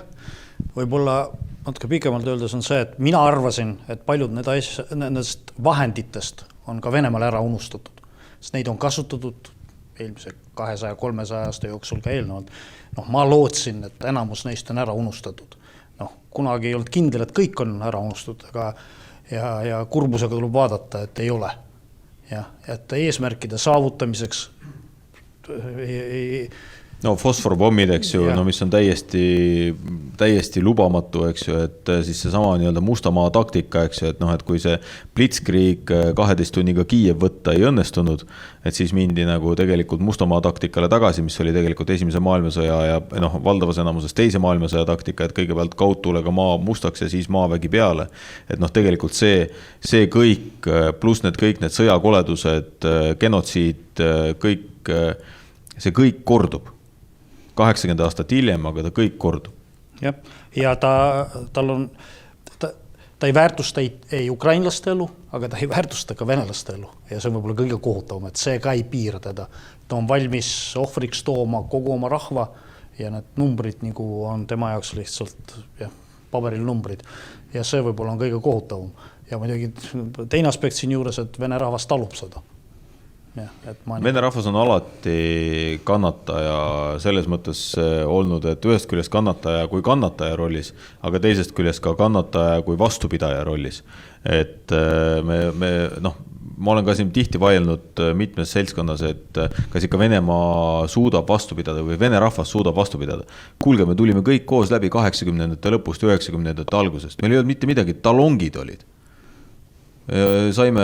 Võib-olla natuke pikemalt öeldes on see, et mina arvasin, et paljud nendest vahenditest on ka Venemaal ära unustatud, sest neid on kasutatud eelmise 200-300 aasta jooksul ka eelnevalt. Ma lootsin, et enamus neist on ära unustatud. Kunagi ei olnud kindel, et kõik on ära unustatud, aga ja kurbusega tuleb vaadata, et ei ole. Ja, et eesmärkide saavutamiseks No fosforpommid, eks ju, no mis on täiesti lubamatu, eks ju, et siis see sama nii-öelda Mustamaa taktika, eks ju, et noh, et kui see Blitzkrieg 12 tunniga Kiiev võtta ei õnnestunud, et siis mindi nagu tegelikult Mustamaa taktikale tagasi, mis oli tegelikult esimese maailmasõja ja noh, valdavas enamuses teise maailmasõja taktika, et kõigepealt kaudtuulega maa mustaks ja siis maavägi peale. Et noh, tegelikult see kõik, pluss kõik need sõjakoledused, genotsiid, see kõik kordub. 80 aastat hiljem, aga ta kõik kordub. Jah, ja ta ei väärtusta ei ukrainlaste elu, aga ta ei väärtusta ka venelaste elu. Ja see on võib-olla kõige kohutavam, et see ka ei piira teda. Ta on valmis ohvriks tooma kogu oma rahva ja need numbrid nagu on tema jaoks lihtsalt paberil numbrid. Ja see võib-olla on kõige kohutavam. Ja muidugi teine aspekt siin juures, et vene rahvas talub seda. Vene rahvas on alati kannataja selles mõttes olnud, et ühest küljest kannataja kui kannataja rollis, aga teisest küljest ka kannataja kui vastupidaja rollis. Et ma olen ka siin tihti vaielnud mitmes seltskonnas, et kas ikka Venemaa suudab vastu pidada või vene rahvas suudab vastu pidada. Kuulge, me tulime kõik koos läbi 80-ndate lõpust, 90-ndate algusest. Meil ei olnud mitte midagi, talongid olid. Saime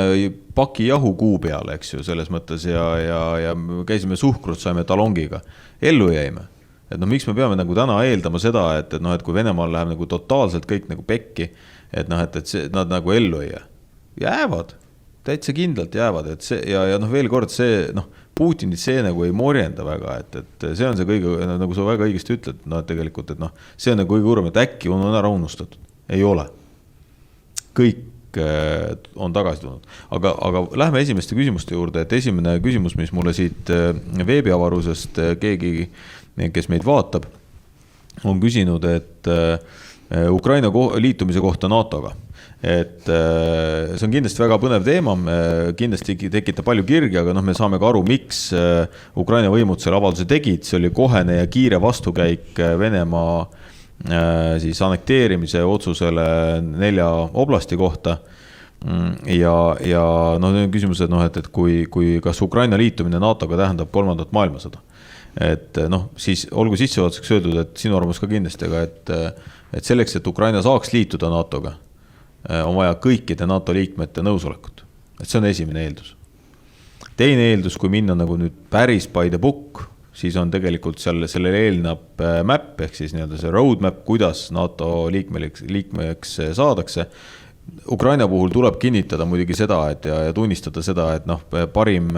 paki jahu kuu peale, eks ju, selles mõttes ja käisime suhkrut, saime talongiga. Ellu jäime. Et no miks me peame nagu täna eeldama seda, et kui Venemaal läheb nagu totaalselt kõik nagu pekki, et nad nagu ellu ei jää. Jäävad, täitsa kindlalt jäävad. Et see, ja veel kord see, Putinit see nagu ei morjenda väga, et see on see kõige, nagu sa väga õigesti ütled, tegelikult, et see on nagu kõige urem, et äkki on ära unustatud. Ei ole. Kõik on tagasi tulnud. Aga lähme esimeste küsimuste juurde, et esimene küsimus, mis mulle siit veebiavarusest keegi, kes meid vaatab, on küsinud, et Ukraina liitumise kohta NATO-ga. Et see on kindlasti väga põnev teema, kindlasti tekitab palju kirgi, aga me saame ka aru, miks Ukraina võimud selle avalduse tegid, see oli kohene ja kiire vastukäik Venemaa siis annekteerimise otsusele 4 oblasti kohta ja küsimus, et kui kas Ukraina liitumine NATO-ga tähendab 3. maailmasõda, et siis olgu sissejuhatuseks öeldud, et sinu arvamus ka kindlasti, et selleks, et Ukraina saaks liituda NATO-ga, on vaja kõikide NATO liikmete nõusolekut, et see on esimene eeldus. Teine eeldus, kui minna nagu nüüd päris by the book, siis on tegelikult sellele eelnab map, ehk siis nii-öelda see roadmap, kuidas NATO liikmeks saadakse. Ukraina puhul tuleb kinnitada muidugi seda, ja tunnistada seda, et parim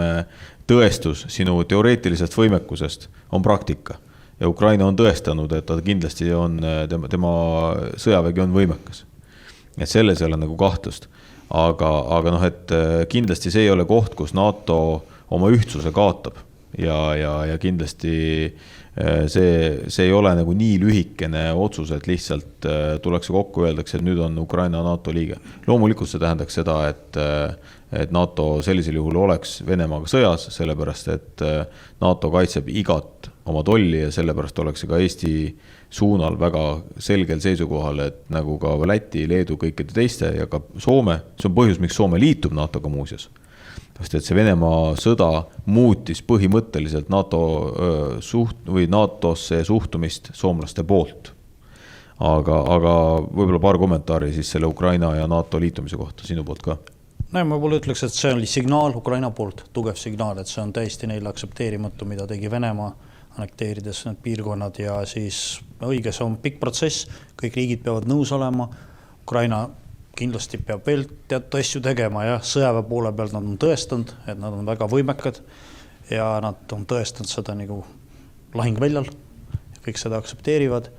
tõestus sinu teoreetilisest võimekusest on praktika. Ja Ukraina on tõestanud, et ta kindlasti on, tema sõjavägi on võimekas. Et selles ei ole nagu kahtlust. Aga et kindlasti see ei ole koht, kus NATO oma ühtsuse kaotab. Ja kindlasti see ei ole nagu nii lühikene otsus, et lihtsalt tuleks kokku öeldakse, et nüüd on Ukraina NATO liige. Loomulikult see tähendaks seda, et NATO sellisel juhul oleks Venemaaga sõjas, sellepärast et NATO kaitseb igat oma tolli ja sellepärast oleks ka Eesti suunal väga selgel seisukohal, et nagu ka Läti, Leedu, kõikide teiste ja ka Soome, see on põhjus, miks Soome liitub NATO-ga muuseas. Sest et see Venemaa sõda muutis põhimõtteliselt NATO-sse suhtumist soomlaste poolt. Aga võib-olla paar kommentaari siis selle Ukraina ja NATO liitumise kohta sinu poolt ka. Ma võib-olla ütleks, et see oli signaal Ukraina poolt, tugev signaal, et see on täiesti neile aksepteerimatu, mida tegi Venemaa annekteerides need piirkonnad ja siis õige, see on pikk protsess, kõik riigid peavad nõus olema, Ukraina kindlasti peab veel teatud asju tegema ja sõjaväe poole pealt nad on tõestanud, et nad on väga võimekad ja nad on tõestanud seda nagu lahingväljal, kõik seda aksepteerivad,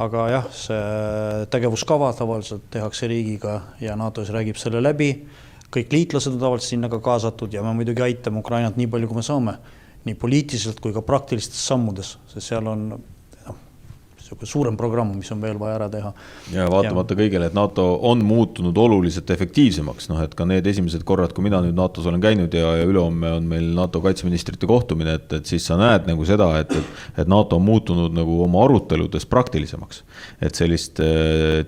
aga jah, see tegevuskava tavaliselt tehakse riigiga ja NATO-s räägib selle läbi, kõik liitlased on tavaliselt sinna ka kaasatud ja me muidugi aitame Ukrainat nii palju, kui me saame, nii poliitiliselt kui ka praktilistes sammudes, sest seal on suurem programm, mis on veel vaja ära teha. Ja vaatamata kõigele, et NATO on muutunud oluliselt efektiivsemaks, et ka need esimesed korrad, kui mina nüüd NATOs olen käinud ja ülehomme on meil NATO kaitseministrite kohtumine, et siis sa näed nagu seda, et NATO on muutunud nagu oma aruteludes praktilisemaks. Et sellist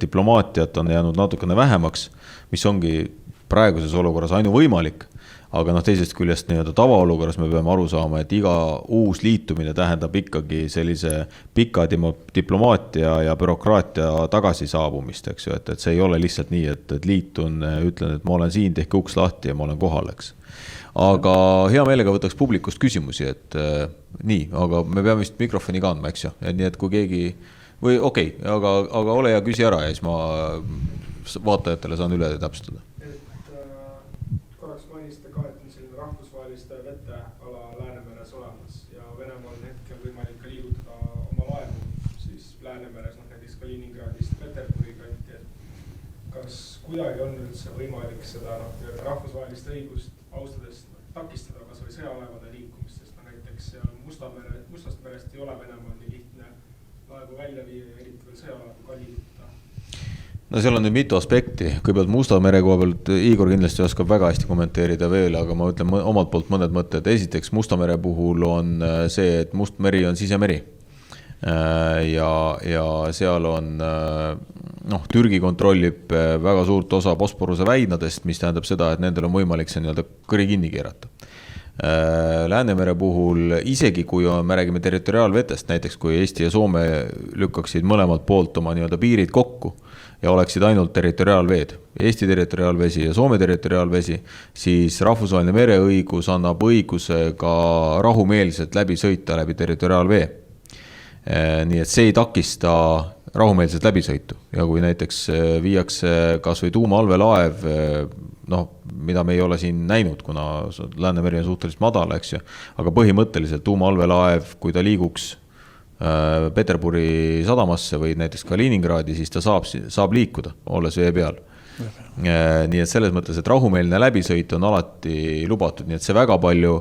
diplomaatiat on jäänud natukene vähemaks, mis ongi praeguses olukorras ainuvõimalik, aga noh, teisest küljest nii-öelda tavaolukorras me peame aru saama, et iga uus liitumine tähendab ikkagi sellise pika diplomaatia ja bürokraatia tagasisaabumist, eks ju, et see ei ole lihtsalt nii, et liitun, ütlen, et ma olen siin, tehke uks lahti ja ma olen kohal, eks. Aga hea meelega võtaks publikust küsimusi, et nii, aga me peame vist mikrofoni kandma, eks ju, nii et kui keegi või okei, aga ole hea, küsi ära ja siis ma vaatajatele saan üle täpsustada. Korraks mainisite ka, et on selline rahvusvaheliste veteala Läänemeres olemas ja Venemaal on hetkel võimalik ka liigutada oma laevu siis Läänemeres, näiteks Kaliningradist Peterburi kanti. Kas kuidagi on üldse võimalik seda rahvusvahelist õigust austades takistada kas või sõjalaevade liikumist, sest näiteks seal Mustast merest ei ole Venemaal nii lihtne laevu välja viia ja eriti veel sõjalaevu ka liigutada? No seal on nüüd mitu aspekti. Kõigepealt Musta mere koha pealt Igor kindlasti oskab väga hästi kommenteerida veel, aga ma ütlen omalt poolt mõned mõtted. Esiteks Musta mere puhul on see, et Must meri on sisemeri. Ja seal on, Türgi kontrollib väga suurt osa Bosporuse väinadest, mis tähendab seda, et nendel on võimalik see nii-öelda kõri kinni keerata. Läänemere puhul, isegi kui me räägime territoriaalvetest, näiteks kui Eesti ja Soome lükkaksid mõlemalt poolt oma nii-öelda piirid kokku ja oleksid ainult territoriaalveed, Eesti territoriaalvesi ja Soome territoriaalvesi, siis rahvusvaheline mereõigus annab õiguse ka rahumeelselt läbi sõita läbi territoriaalvee. Nii et see ei takista rahumeelselt läbisõitu ja kui näiteks viiakse kas või tuumaallveelaev, mida me ei ole siin näinud, kuna Läänemeri on suhteliselt madal, eks ju, aga põhimõtteliselt tuumaallveelaev, kui ta liiguks Peterburi sadamasse või näiteks Kaliningradi, siis ta saab liikuda, olles vee peal. Nii et selles mõttes, et rahumeelne läbisõit on alati lubatud, nii et see väga palju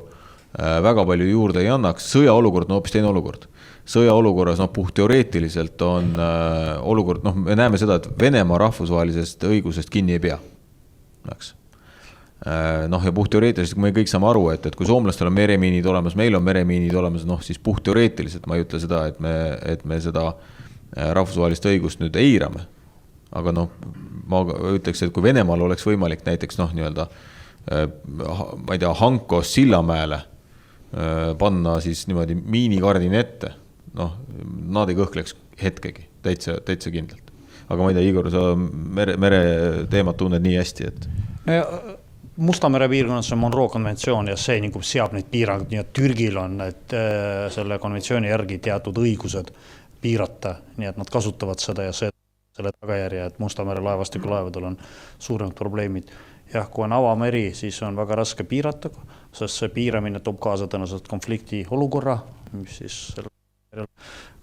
juurde ei annaks. Sõjaolukord on hoopis teine olukord. Sõjaolukorras, puhtteoreetiliselt on olukord, me näeme seda, et Venemaa rahvusvahelisest õigusest kinni ei pea. Ja puhtteoreetiliselt, kui me kõik saame aru, et kui soomlastel on meremiinid olemas, meil on meremiinid olemas, siis puhtteoreetiliselt ma ei ütle seda, et me seda rahvusvahelist õigust nüüd eirame. Aga ma ütleks, et kui Venemaal oleks võimalik näiteks nii-öelda, ma ei tea, Hankos Sillamäele panna siis niimoodi miinikardini ette, nad ei kõhkleks hetkegi, täitsa kindlalt. Aga ma ei tea, Igor, sa mere teemat tunned nii hästi, et... Musta mere piirkonnas on Monroe konventsioon ja see seab neid piirangud, nii et Türgil on selle konventsiooni järgi teatud õigused piirata, nii et nad kasutavad seda ja selle tagajärje, et Musta mere laevastiku laevadel on suuremad probleemid. Jah, kui on avameri, siis on väga raske piirata, sest see piiramine toob kaasa tõenäoliselt konflikti olukorra, mis siis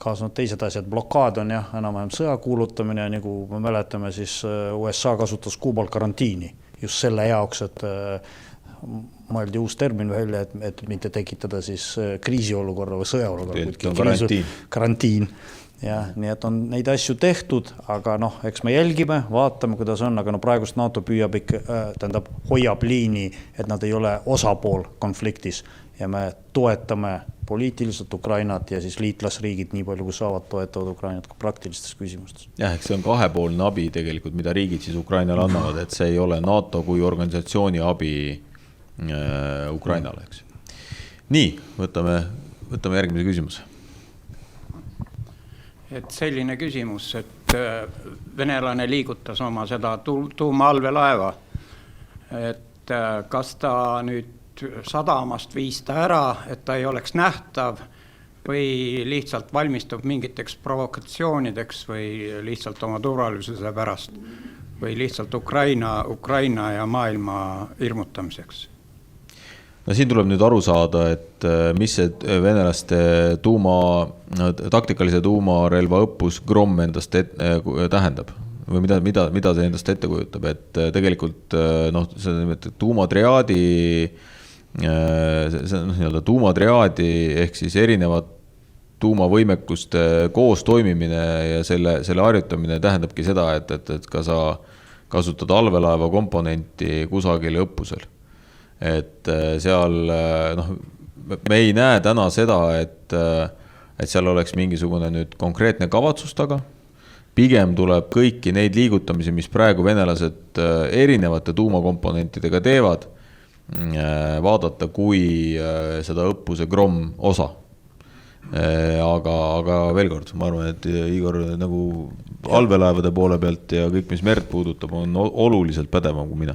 kaasanud teised asjad. Blokaad on enam-vähem sõja kuulutamine ja nagu me mäletame, siis USA kasutas Kuubal karantiini just selle jaoks, et mõeldi uus termin välja, et mitte tekitada siis kriisiolukorra või sõjaolukorra. Karantiin. Ja, nii et on neid asju tehtud, aga eks me jälgime, vaatame, kuidas on, aga praegust NATO püüab hoiab liini, et nad ei ole osapool konfliktis ja me toetame poliitiliselt Ukrainat ja siis liitlasriigid nii palju, kui saavad toetavad Ukrainat ka praktilistes küsimustes. Jah, eks see on kahepoolne abi tegelikult, mida riigid siis Ukrainale annavad, et see ei ole NATO kui organisatsiooni abi Ukrainale, eks. Nii, võtame järgmise küsimuse. Et selline küsimus, et venelane liigutas oma seda tuumaallveelaeva, et kas ta nüüd sadamast viis ta ära, et ta ei oleks nähtav või lihtsalt valmistub mingiteks provokatsioonideks või lihtsalt oma turvalisuse pärast või lihtsalt Ukraina ja maailma hirmutamiseks? No siin tuleb nüüd aru saada, et mis see venelaste taktikalise tuumarelva õppus Grom endast tähendab või mida see endast ette kujutab, et tegelikult tuumatriaadi tuumatriaadi ehk siis erinevad tuumavõimekuste koos toimimine ja selle harjutamine tähendabki seda, et ka sa kasutad allveelaeva komponenti kusagil õppusel. Et seal me ei näe täna seda, et seal oleks mingisugune nüüd konkreetne kavatsus taga. Pigem tuleb kõiki neid liigutamisi, mis praegu venelased erinevate tuumakomponentidega teevad, vaadata kui seda õppuse Grom osa. Aga veel kord, ma arvan, et Igor nagu allveelaevade poole pealt ja kõik, mis merd puudutab, on oluliselt pädevam kui mina.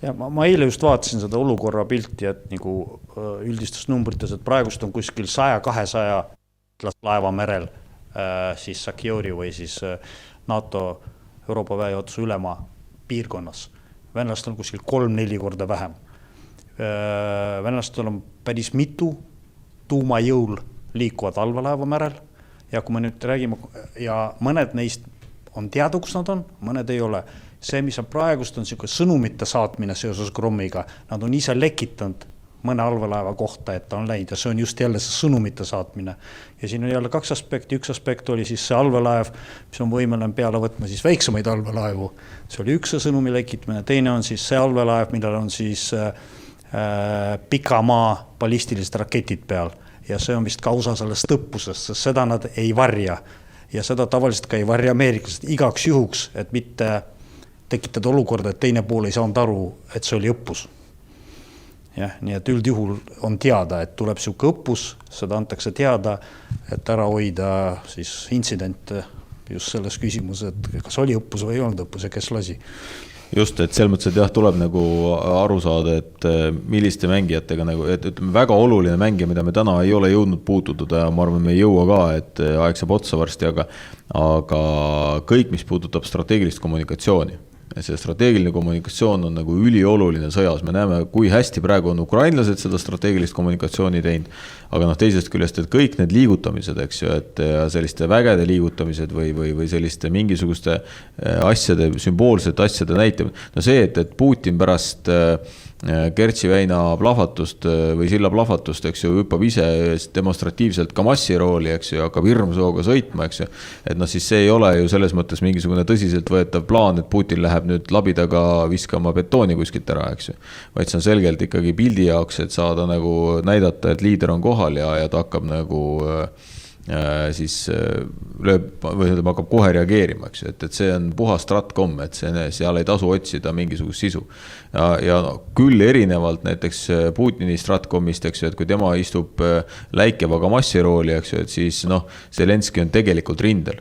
Ja ma eile just vaatasin seda olukorra pilti, et nagu üldistes numbrites, et praegust on kuskil 100-200 laeva merel siis Sakiori või siis NATO Euroopa väejuhatuse ülema piirkonnas. Venlastel on kuskil 3-4 korda vähem. Venlastel on päris mitu tuumajõul liikuvad allveelaeva merel ja kui me nüüd räägime ja mõned neist on teada, kus nad on, mõned ei ole. See, mis on praegust, on sõnumite saatmine seoses Gromiga. Nad on ise lekitanud mõne allveelaeva kohta, et ta on läinud ja see on just jälle see sõnumite saatmine. Ja siin on jälle 2 aspekti. Üks aspekt oli siis see allveelaev, mis on võimeline peale võtma siis väiksemaid allveelaevu. See oli üks sõnumi lekitmine. Teine on siis see allveelaev, millel on siis pikamaa ballistilised raketid peal. Ja see on vist ka osa sellest õppusest, sest seda nad ei varja. Ja seda tavaliselt ka ei varja ameeriklased igaks juhuks, et mitte tekitada olukorda, et teine pool ei saanud aru, et see oli õppus. Jah, nii et üldjuhul on teada, et tuleb siuke õppus, seda antakse teada, et ära hoida siis intsident just selles küsimus, et kas oli õppus või ei olnud õppus ja kes lasi. Just, et selles mõttes, et jah, tuleb nagu aru saada, et milliste mängijatega nagu, et ütleme, väga oluline mängija, mida me täna ei ole jõudnud puutuda ja ma arvan, me ei jõua ka, et aeg saab otsa varsti, aga kõik, mis puudutab strateegilist kommunikatsiooni. See strateegiline kommunikatsioon on nagu ülioluline sõjas. Me näeme, kui hästi praegu on ukrainlased seda strateegilist kommunikatsiooni teinud, aga teisest küljest, et kõik need liigutamised, eks ju, et selliste vägede liigutamised või selliste mingisuguste asjade, sümboolsete asjade näitamine. No see, et Putin pärast Kertši väina plahvatust või silla plahvatust, eks ju, hüppab ise demonstratiivselt Kamassi rooli, eks ju, hakkab hirmsooga sõitma, eks ju. Et siis see ei ole ju selles mõttes mingisugune tõsiselt võetav plaan, et Putin läheb nüüd labidaga viskama betooni kuskilt ära, eks ju. Vaid see on selgelt ikkagi pildi jaoks, et saada nagu näidata, et liider on kohal ja ta hakkab nagu siis hakkab kohe reageerima, eks, et see on puhas stratkom, et seal ei tasu otsida mingisugust sisu. Ja küll erinevalt näiteks Putini stratkomist, eks, et kui tema istub läikeva Kamassi rooli, eks, et siis Zelenski on tegelikult rindel.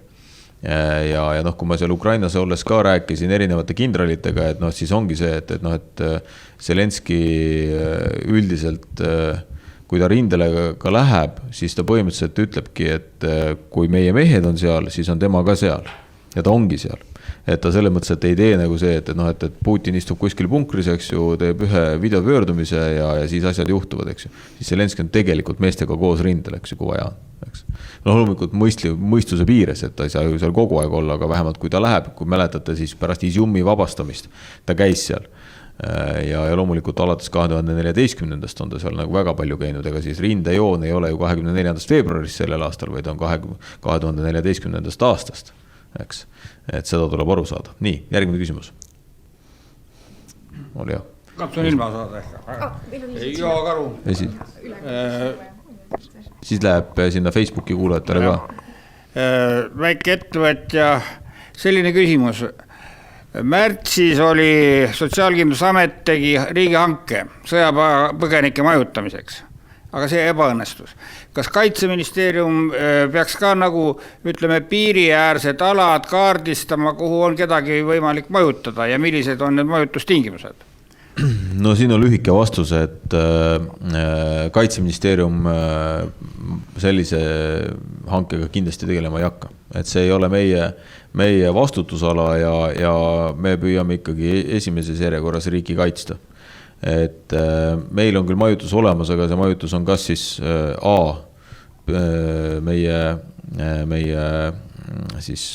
Ja kui ma seal Ukrainas olles ka rääkisin erinevate kindralitega, et siis ongi see, et Zelenski üldiselt kui ta rindele ka läheb, siis ta põhimõtteliselt ütlebki, et kui meie mehed on seal, siis on tema ka seal. Ja ta ongi seal. Et ta selles mõttes, et ei tee nagu see, et Putin istub kuskil punkris, eks ju, teeb ühe videopöördumise ja siis asjad juhtuvad, eks ju. Siis Zelenski on tegelikult meestega koos rindel, eks ju, kui vaja on. Eks. Loomulikult mõistuse piires, et ta ei saa ju seal kogu aeg olla, aga vähemalt kui ta läheb, kui mäletate, siis pärast Izumi vabastamist, ta käis seal. Ja loomulikult alates 2014. on ta seal nagu väga palju käinud, ega siis rindejoon ei ole ju 24. veebruarist sellel aastal, vaid on 2014. aastast, eks. Et seda tuleb aru saada. Nii, järgmine küsimus. Oli hea. Katsun ilma saada ehk. Ei joo karu. Siis läheb sinna Facebooki kuulajatele ka. Väike ettevõtja, selline küsimus. Märtsis oli Sotsiaalkindlustusamet tegi riigihanke sõjapõgenike majutamiseks, aga see ebaõnnestus. Kas Kaitseministeerium peaks ka nagu, ütleme, piiriäärsed alad kaardistama, kuhu on kedagi võimalik majutada ja millised on need majutustingimused? No siin on lühike vastus, et Kaitseministeerium sellise hankega kindlasti tegelema ei hakka. Et see ei ole meie vastutusala ja me püüame ikkagi esimeses järjekorras riiki kaitsta. Et meil on küll majutus olemas, aga see majutus on kas siis meie siis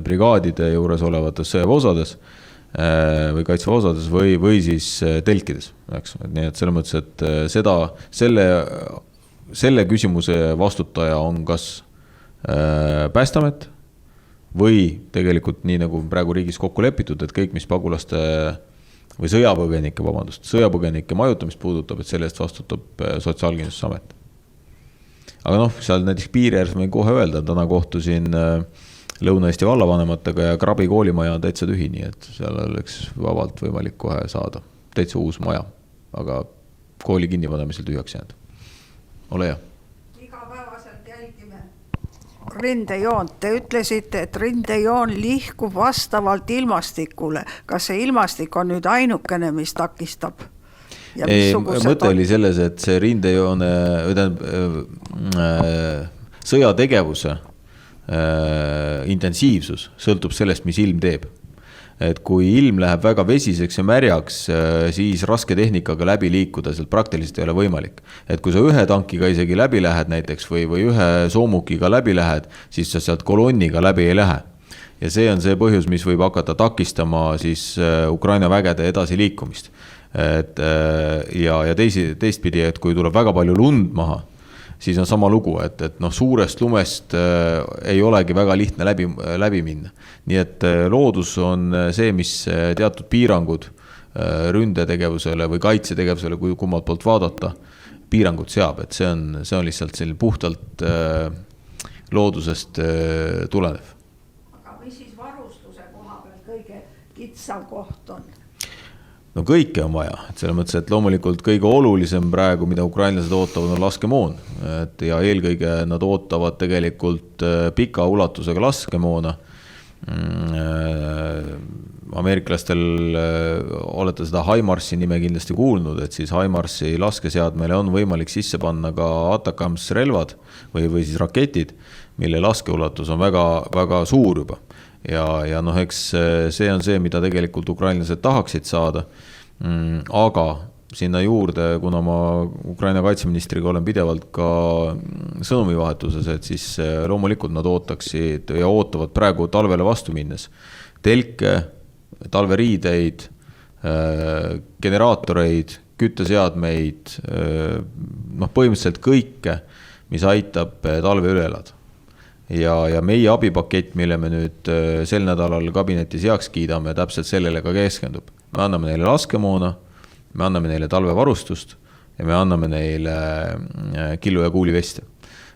brigaadide juures olevates sõjaväeosades või kaitseväeosades või siis telkides, eks. Nii et selles mõttes, et selle küsimuse vastutaja on kas Päästeamet või tegelikult nii nagu praegu riigis kokku lepitud, et kõik, mis pagulaste või sõjapõgenike majutamist puudutab, et selle eest vastutab Sotsiaalkindlustusamet. Aga seal näiteks piiri ääres võin kohe öelda, täna kohtusin Lõuna-Eesti vallavanematega ja Krabi koolimaja on täitsa tühi, nii et seal oleks vabalt võimalik kohe saada täitsa uus maja, aga kooli kinnipanemisel tühjaks jäänud. Ole hea. Igapäevaselt jälgime rindejoont. Te ütlesite, et rindejoon lihkub vastavalt ilmastikule. Kas see ilmastik on nüüd ainukene, mis takistab? Mõte oli selles, et see rindejoone sõjategevuse intensiivsus sõltub sellest, mis ilm teeb. Et kui ilm läheb väga vesiseks ja märjaks, siis raske tehnikaga läbi liikuda sealt praktiliselt ei ole võimalik. Et kui sa ühe tankiga isegi läbi lähed näiteks või ühe soomukiga läbi lähed, siis sa sealt kolonniga läbi ei lähe. Ja see on see põhjus, mis võib hakata takistama siis Ukraina vägede edasi liikumist. Ja teistpidi, et kui tuleb väga palju lund maha, siis on sama lugu, et suurest lumest ei olegi väga lihtne läbi minna. Nii et loodus on see, mis teatud piirangud ründetegevusele või kaitsetegevusele, kui kummalt poolt vaadata, piirangud seab, et see on lihtsalt selline puhtalt loodusest tulenev. Aga mis siis varustuse koha peal kõige kitsam koht on? No kõike on vaja, et selle mõttes, et loomulikult kõige olulisem praegu, mida ukrainlased ootavad, on laskemoon. Ja eelkõige nad ootavad tegelikult pika ulatusega laskemoona. Ameeriklastel olete seda HIMARS-i nime kindlasti kuulnud, et siis HIMARS-i laskeseadmele on võimalik sisse panna ka ATACMS relvad või siis raketid, mille laskeulatus on väga, väga suur juba. Ja eks see on see, mida tegelikult ukrainlased tahaksid saada, aga sinna juurde, kuna ma Ukraina kaitseministriga olen pidevalt ka sõnumivahetuses, et siis loomulikult nad ootaksid ja ootavad praegu talvele vastu minnes telke, talveriideid, generaatoreid, kütteseadmeid, põhimõtteliselt kõike, mis aitab talve üle elada. Ja meie abipakett, mille me nüüd sel nädalal kabinetis heaks kiidame, täpselt sellele ka keskendub. Me anname neile laskemoona, me anname neile talvevarustust ja me anname neile killu- ja kuuliveste.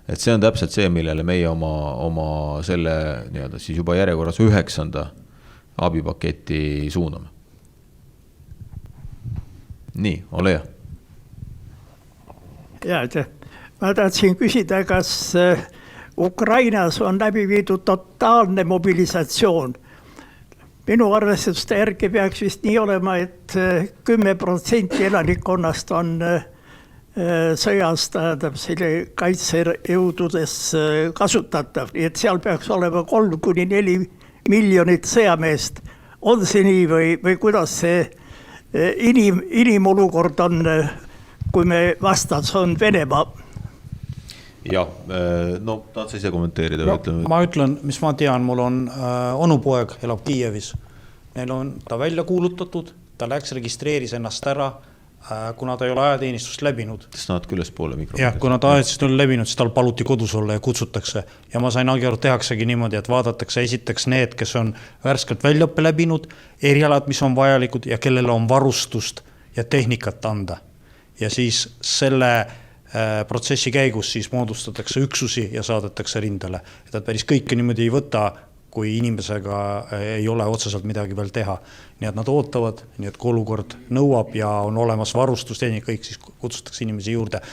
Et see on täpselt see, millele meie oma selle siis juba järjekorras 9. abipaketi suuname. Nii, ole hea. Ma tahtsin küsida, kas Ukrainas on läbi viidud totaalne mobilisatsioon. Minu arvestuste järgi peaks vist nii olema, et 10% elanikkonnast on sõjas selle kaitsejõududes kasutatav. Nii et seal peaks olema 3-4 miljonit sõjameest. On see nii või kuidas see inimolukord on, kui me vastas on Venemaa? Jah, tahad sa ise kommenteerida? Ma ütlen, mis ma tean, mul on onupoeg, elab Kiievis. Neil on ta välja kuulutatud, ta läks registreeris ennast ära, kuna ta ei ole ajateenistust läbinud. Tõst natuke üles poole mikrofoni. Jah, kuna ta ajateenistust ei ole läbinud, siis tal paluti kodus olla ja kutsutakse. Ja ma sain aru, tehaksegi niimoodi, et vaadatakse esiteks need, kes on värskelt väljaõppe läbinud, erialad, mis on vajalikud ja kellele on varustust ja tehnikat anda. Ja siis selle protsessi käigus siis moodustatakse üksusi ja saadetakse rindele. Et päris kõike niimoodi ei võta, kui inimesega ei ole otseselt midagi veel teha. Nii et nad ootavad, nii et kui olukord nõuab ja on olemas varustustehnik, kõik siis kutsutakse inimesi juurde.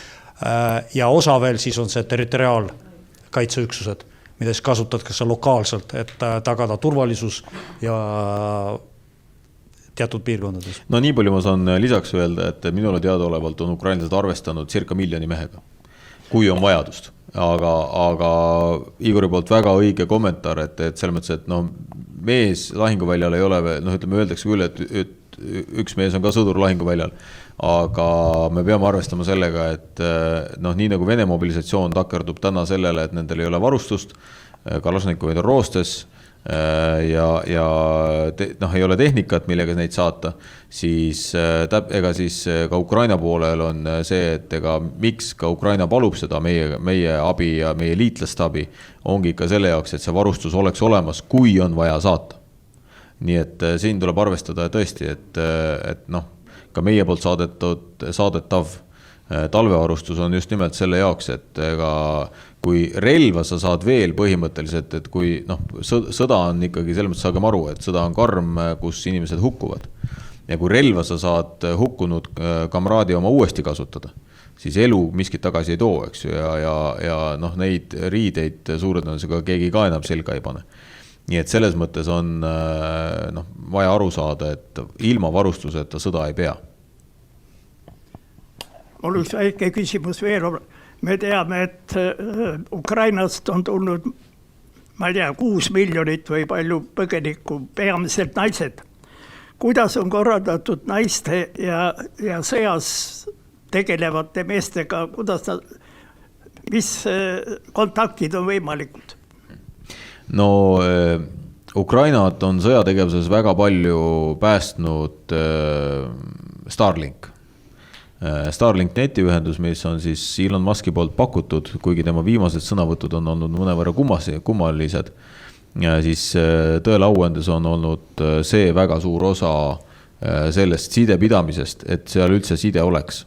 Ja osa veel siis on see territoriaalkaitseüksused, mida siis kasutatakse lokaalselt, et tagada turvalisus ja teatud piirkondades. No nii palju ma saan lisaks öelda, et minule teadaolevalt on ukrainlased arvestanud circa 1 miljoni mehega, kui on vajadust. Aga Igori poolt väga õige kommentaar, et selles mõttes, et mees lahinguväljal ei ole, öeldakse küll, et üks mees on ka sõdur lahinguväljal, aga me peame arvestama sellega, et nii nagu Vene mobilisatsioon takerdub täna sellele, et nendel ei ole varustust, Kalašnikovid on roostes, ja ei ole tehnikat, millega neid saata, siis ega siis ka Ukraina poolel on see, et miks ka Ukraina palub seda meie abi ja meie liitlaste abi, ongi ikka selle jaoks, et see varustus oleks olemas, kui on vaja saata. Nii et siin tuleb arvestada tõesti, et ka meie poolt saadetav talvevarustus on just nimelt selle jaoks, et kui relva sa saad veel põhimõtteliselt, et kui sõda on ikkagi selles mõttes saagem aru, et sõda on karm, kus inimesed hukkuvad. Ja kui relva sa saad hukkunud kamraadi oma uuesti kasutada, siis elu miskit tagasi ei too, eks ju, ja noh, neid riideid suure tõenäosusega keegi ka enam selga ei pane. Nii et selles mõttes on vaja aru saada, et ilma varustuseta sõda ei pea. Mul üks väike küsimus veel. Me teame, et Ukrainast on tulnud, ma ei tea, 6 miljonit või palju põgenikku, peamiselt naised. Kuidas on korraldatud naiste ja sõjas tegelevate meestega, mis kontaktid on võimalikud? No Ukrainat on sõjategevuses väga palju päästnud Starlink. Starlink netiühendus, mis on siis Elon Muski poolt pakutud, kuigi tema viimased sõnavõtud on olnud mõnevõrra kummalised. Ja siis tõele auendes on olnud see väga suur osa sellest sidepidamisest, et seal üldse side oleks.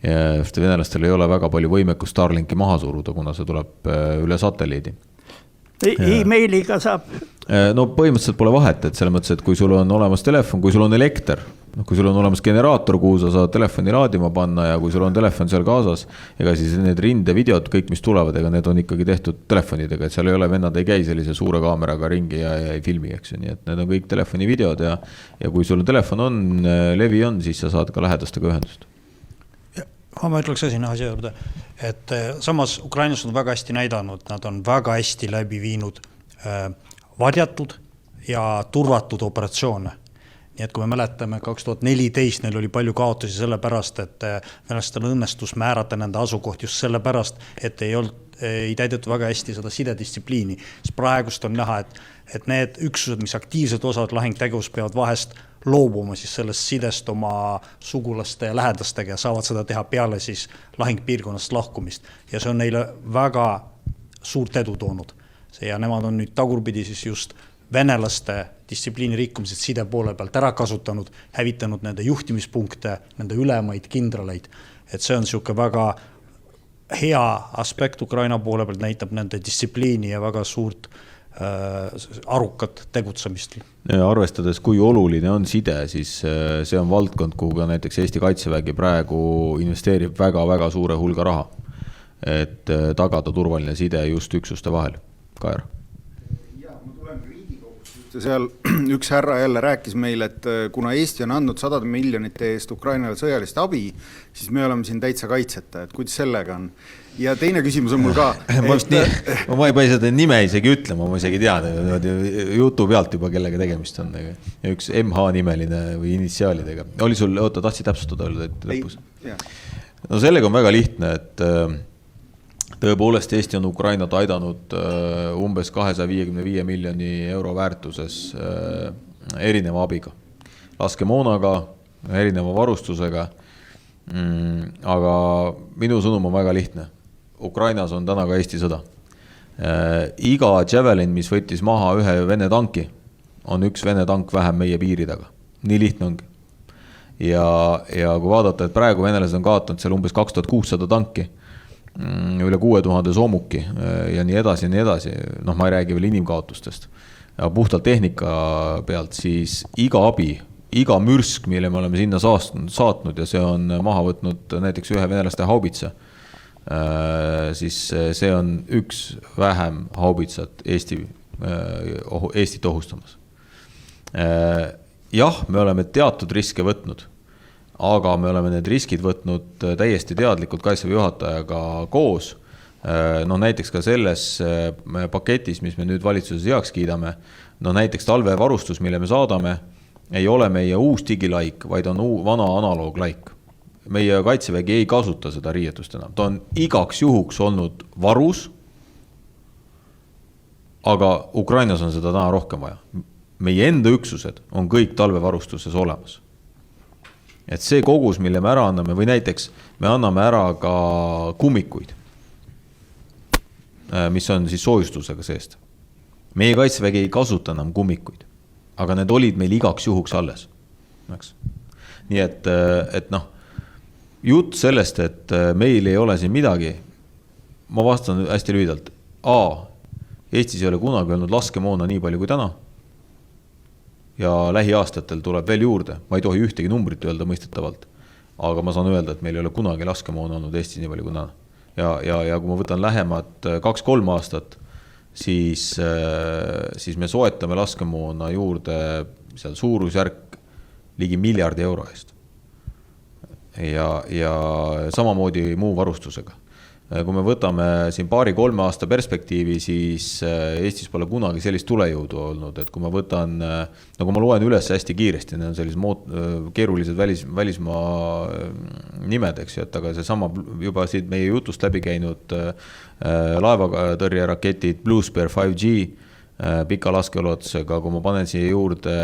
Ja venelastel ei ole väga palju võimekust Starlinki maha suruda, kuna see tuleb üle satelliidi. E-mailiga saab? No põhimõtteliselt pole vahet, et selles mõttes, et kui sul on olemas telefon, kui sul on elekter, kui sul on olemas generaator, kuhu sa saad telefoni laadima panna ja kui sul on telefon seal kaasas, ega siis need rindevideod, kõik mis tulevad, ega need on ikkagi tehtud telefonidega, et seal ei ole, vennad ei käi sellise suure kaameraga ringi ja ei filmi, eks ju, nii et need on kõik telefonivideod ja kui sul telefon on, levi on, siis sa saad ka lähedastega ühendust. Ma ütleks asja juurde, et samas Ukrainas on väga hästi näidanud, nad on väga hästi läbi viinud varjatud ja turvatud operatsioone. Nii et kui me mäletame 2014, neil oli palju kaotusi selle pärast, et venelastel õnnestus määrata nende asukoht just selle pärast, et ei täidetud väga hästi seda sidedistsipliini. Siis praegust on näha, et need üksused, mis aktiivselt osavad lahingtegevus, peavad vahest loobuma siis sellest sidest oma sugulaste ja lähedastega ja saavad seda teha peale siis lahingpiirkonnast lahkumist. Ja see on neile väga suurt edu toonud. Ja nemad on nüüd tagurpidi siis just venelaste distsipliini rikkumised side poole pealt ära kasutanud, hävitanud nende juhtimispunkte, nende ülemaid kindraleid. Et see on siuke väga hea aspekt Ukraina poole pealt, näitab nende distsipliini ja väga suurt arukat tegutsemist. Arvestades, kui oluline on side, siis see on valdkond, kuhu ka näiteks Eesti Kaitsevägi praegu investeerib väga-väga suure hulga raha, et tagada turvaline side just üksuste vahel. Kaer. Ja, ma tulen Riigikogust. Seal üks härra jälle rääkis meile, et kuna Eesti on andnud 100 miljonite eest Ukrainale sõjalist abi, siis me oleme siin täitsa kaitseta, et kuidas sellega on. Ja teine küsimus on mul ka. Ma ei päi seda nime isegi ütlema, ma isegi tean, jutu pealt juba kellega tegemist on. Üks MH nimeline või initsiaalidega. Oli sul, tahtsid täpsustada öelda lõpus? No sellega on väga lihtne, et tõepoolest Eesti on Ukrainat aidanud umbes 255 miljoni euro väärtuses erineva abiga. Laskemoonaga, erineva varustusega, aga minu sõnum on väga lihtne. Ukrainas on täna ka Eesti sõda. Iga Javelin, mis võttis maha ühe Vene tanki, on üks Vene tank vähem meie piiri taga. Nii lihtne ongi. Ja kui vaadata, et praegu venelased on kaotanud seal umbes 2600 tanki, üle 6000 soomuki ja nii edasi. Noh, ma ei räägi veel inimkaotustest. Ja puhtalt tehnika pealt, siis iga abi, iga mürsk, mille me oleme sinna saatnud ja see on maha võtnud näiteks ühe venelaste haubitsa, siis see on üks vähem haubitsat Eestit ohustamas. Jah, me oleme teatud riske võtnud, aga me oleme need riskid võtnud täiesti teadlikult Kaitseväe juhatajaga koos. No näiteks ka selles paketis, mis me nüüd valitsuses heaks kiidame, no näiteks talvevarustus, mille me saadame, ei ole meie uus digilaik, vaid on vana analooglaik. Meie Kaitsevägi ei kasuta seda riietust enam. Ta on igaks juhuks olnud varus, aga Ukrainas on seda täna rohkem vaja. Meie enda üksused on kõik talvevarustuses olemas. Et see kogus, mille me ära anname, või näiteks me anname ära ka kummikuid, mis on siis soojustusega seest. Meie Kaitsevägi ei kasuta enam kummikuid, aga need olid meil igaks juhuks alles. Nii et noh, jutt sellest, et meil ei ole siin midagi, ma vastan hästi lühidalt. Eestis ei ole kunagi olnud laskemoona nii palju kui täna. ja lähiaastatel tuleb veel juurde. Ma ei tohi ühtegi numbrit öelda mõistetavalt, aga ma saan öelda, et meil ei ole kunagi laskemoon olnud Eestis nii palju kui täna. Ja kui ma võtan lähemad 2-3 aastat, siis me soetame laskemoona juurde seal suurusjärk ligi €1 miljard eest. Ja samamoodi muu varustusega. Kui me võtame siin 2-3 aasta perspektiivi, siis Eestis pole kunagi sellist tulejõudu olnud, et kui ma võtan, nagu ma loen üles hästi kiiresti, need on sellised keerulised välismaa nimed, eks ju, et aga see sama juba siit meie jutust läbi käinud laevatõrjeraketid, Blue Spear 5G, pika laskeulatusega, kui ma panen siia juurde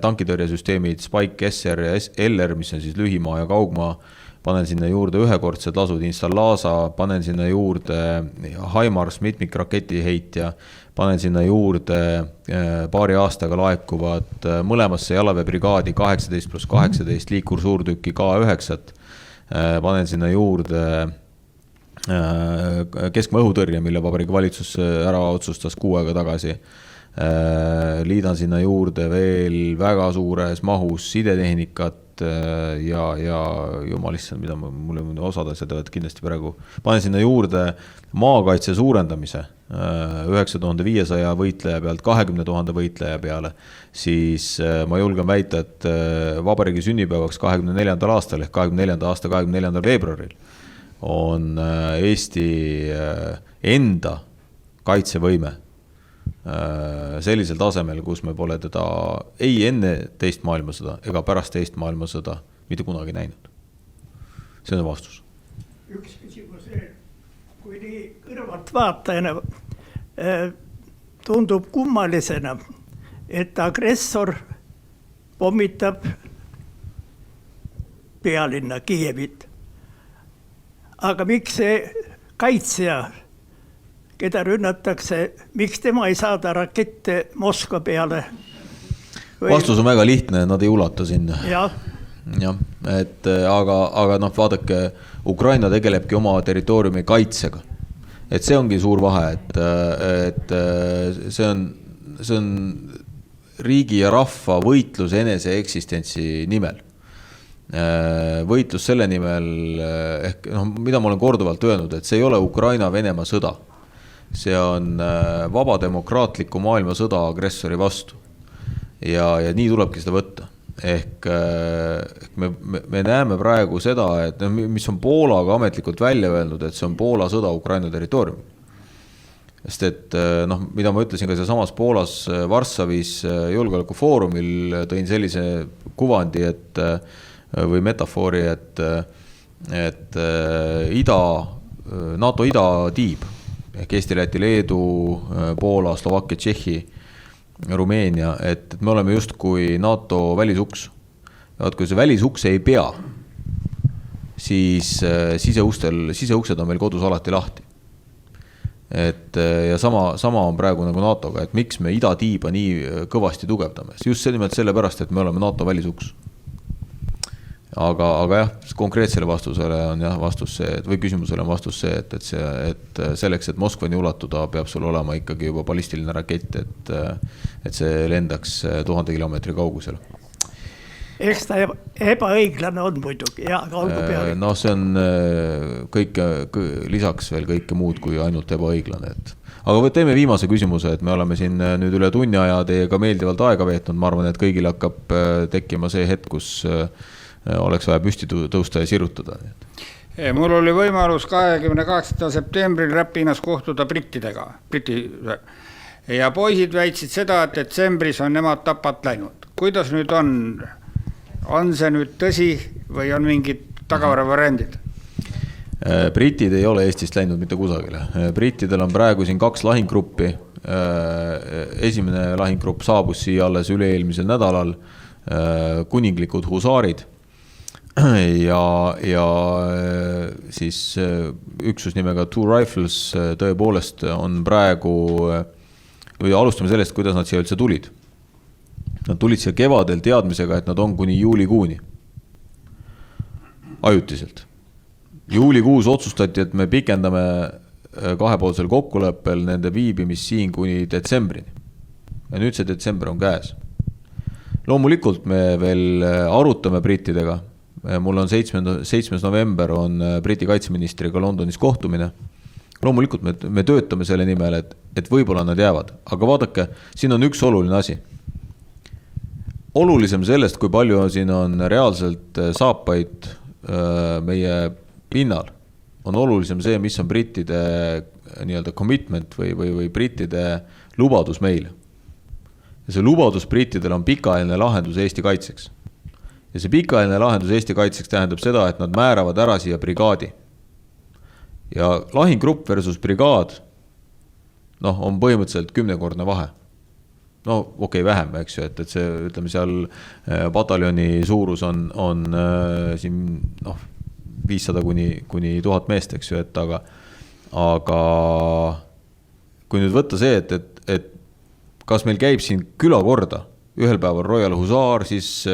tankitõrjesüsteemid Spike SR ja LR, mis on siis lühimaa ja kaugmaa, panen sinna juurde ühekordsed lasud Installasa, panen sinna juurde HIMARS mitmikraketiheitja, panen sinna juurde paari aastaga laekuvad mõlemasse jalaväebrigaadi 18+18 liikursuurtükki K9, panen sinna juurde keskmaa õhutõrje, mille Vabariigi Valitsus ära otsustas 6 aega tagasi. Liidan sinna juurde veel väga suures mahus sidetehnikat ja jumalissand, mida mulle osad asjad teevad kindlasti praegu. Panen sinna juurde maakaitse suurendamise 9500 võitleja pealt 20 000 võitleja peale, siis ma julgen väita, et vabariigi sünnipäevaks 24. aastal ehk 24. aasta 24. veebruaril on Eesti enda kaitsevõime sellisel tasemel, kus me pole teda ei enne teist maailmasõda ega pärast teist maailmasõda mitte kunagi näinud. See on vastus. Üks küsimus veel. Kui nii kõrvalt vaatajana tundub kummalisena, et agressor pommitab pealinna Kiievit. Aga miks see kaitsja, keda rünnatakse, miks tema ei saada rakette Moskva peale? Vastus on väga lihtne, nad ei ulata sinna. Jah, et aga vaadake, Ukraina tegelebki oma territooriumi kaitsega. Et see ongi suur vahe, et see on riigi ja rahva võitlus enese eksistentsi nimel. Võitlus selle nimel, ehk mida ma olen korduvalt öelnud, et see ei ole Ukraina-Venemaa sõda. See on vaba demokraatliku maailma sõda agressori vastu. Ja nii tulebki seda võtta. Ehk me näeme praegu seda, et mis on Poolaga ametlikult välja öelnud, et see on Poola sõda Ukraina territooriumil. Sest et mida ma ütlesin ka samas Poolas Varssavis julgeolekufoorumil, tõin sellise kuvandi, või metafoori, et NATO idatiib ehk Eesti, Läti, Leedu, Poola, Slovakkia, Tšehhi, Rumeenia, et me oleme just kui NATO välisuks. Kui see välisuks ei pea, siis siseuksed on meil kodus alati lahti. Ja sama on praegu nagu NATO-ga, et miks me idatiiba nii kõvasti tugevdame. Just see nimelt sellepärast, et me oleme NATO välisuks. Aga jah, konkreetsele vastusele on vastus see, või küsimusele on vastus see, et selleks, et Moskvani ulatuda, peab sul olema ikkagi juba ballistiline rakett, et see lendaks 1000 kilomeetri kaugusel. Eks ta ebaõiglane on muidugi, aga olgu peale. See on lisaks veel kõike muud kui ainult ebaõiglane. Aga teeme viimase küsimuse, et me oleme siin nüüd üle tunni aja teiega meeldivalt aega veetnud. Ma arvan, et kõigil hakkab tekkima see hetk, kus oleks vaja püsti tõusta ja sirutada. Mul oli võimalus 28. septembril Räpinas kohtuda brittidega. Ja poisid väitsid seda, et detsembris on nemad Tapat läinud. Kuidas nüüd on? On see nüüd tõsi või on mingid tagavaravariandid? Britid ei ole Eestist läinud mitte kusagile. Brittidel on praegu siin 2 lahinggruppi. Esimene lahinggrupp saabus siia alles üle-eelmisel nädalal, kuninglikud husaarid. Ja siis üksus nimega Two Rifles tõepoolest on praegu, või alustame sellest, kuidas nad siia üldse tulid. Nad tulid siia kevadel teadmisega, et nad on kuni juulikuuni. Ajutiselt. Juulikuus otsustati, et me pikendame kahepoolsel kokkuleppel nende viibimist siin kuni detsembrini. Ja nüüd see detsember on käes. loomulikult me veel arutame brittidega. Mul on 7. november on Briti kaitseministriga Londonis kohtumine. Loomulikult me töötame selle nimel, et võib-olla nad jäävad. Aga vaadake, siin on üks oluline asi. Olulisem sellest, kui palju siin on reaalselt saapaid meie pinnal, on olulisem see, mis on brittide nii-öelda commitment või brittide lubadus meile. Ja see lubadus brittidel on pikaajaline lahendus Eesti kaitseks. Ja see pikaajaline lahendus Eesti kaitseks tähendab seda, et nad määravad ära siia brigaadi. Ja lahingrupp versus brigaad on põhimõtteliselt 10-kordne vahe. No okei, vähem, eks ju, et see, ütleme, seal pataljoni suurus on siin 500 kuni 1000 meest, eks ju, et aga kui nüüd võtta see, et kas meil käib siin külakorda, ühel päeval Royal Hussar, siis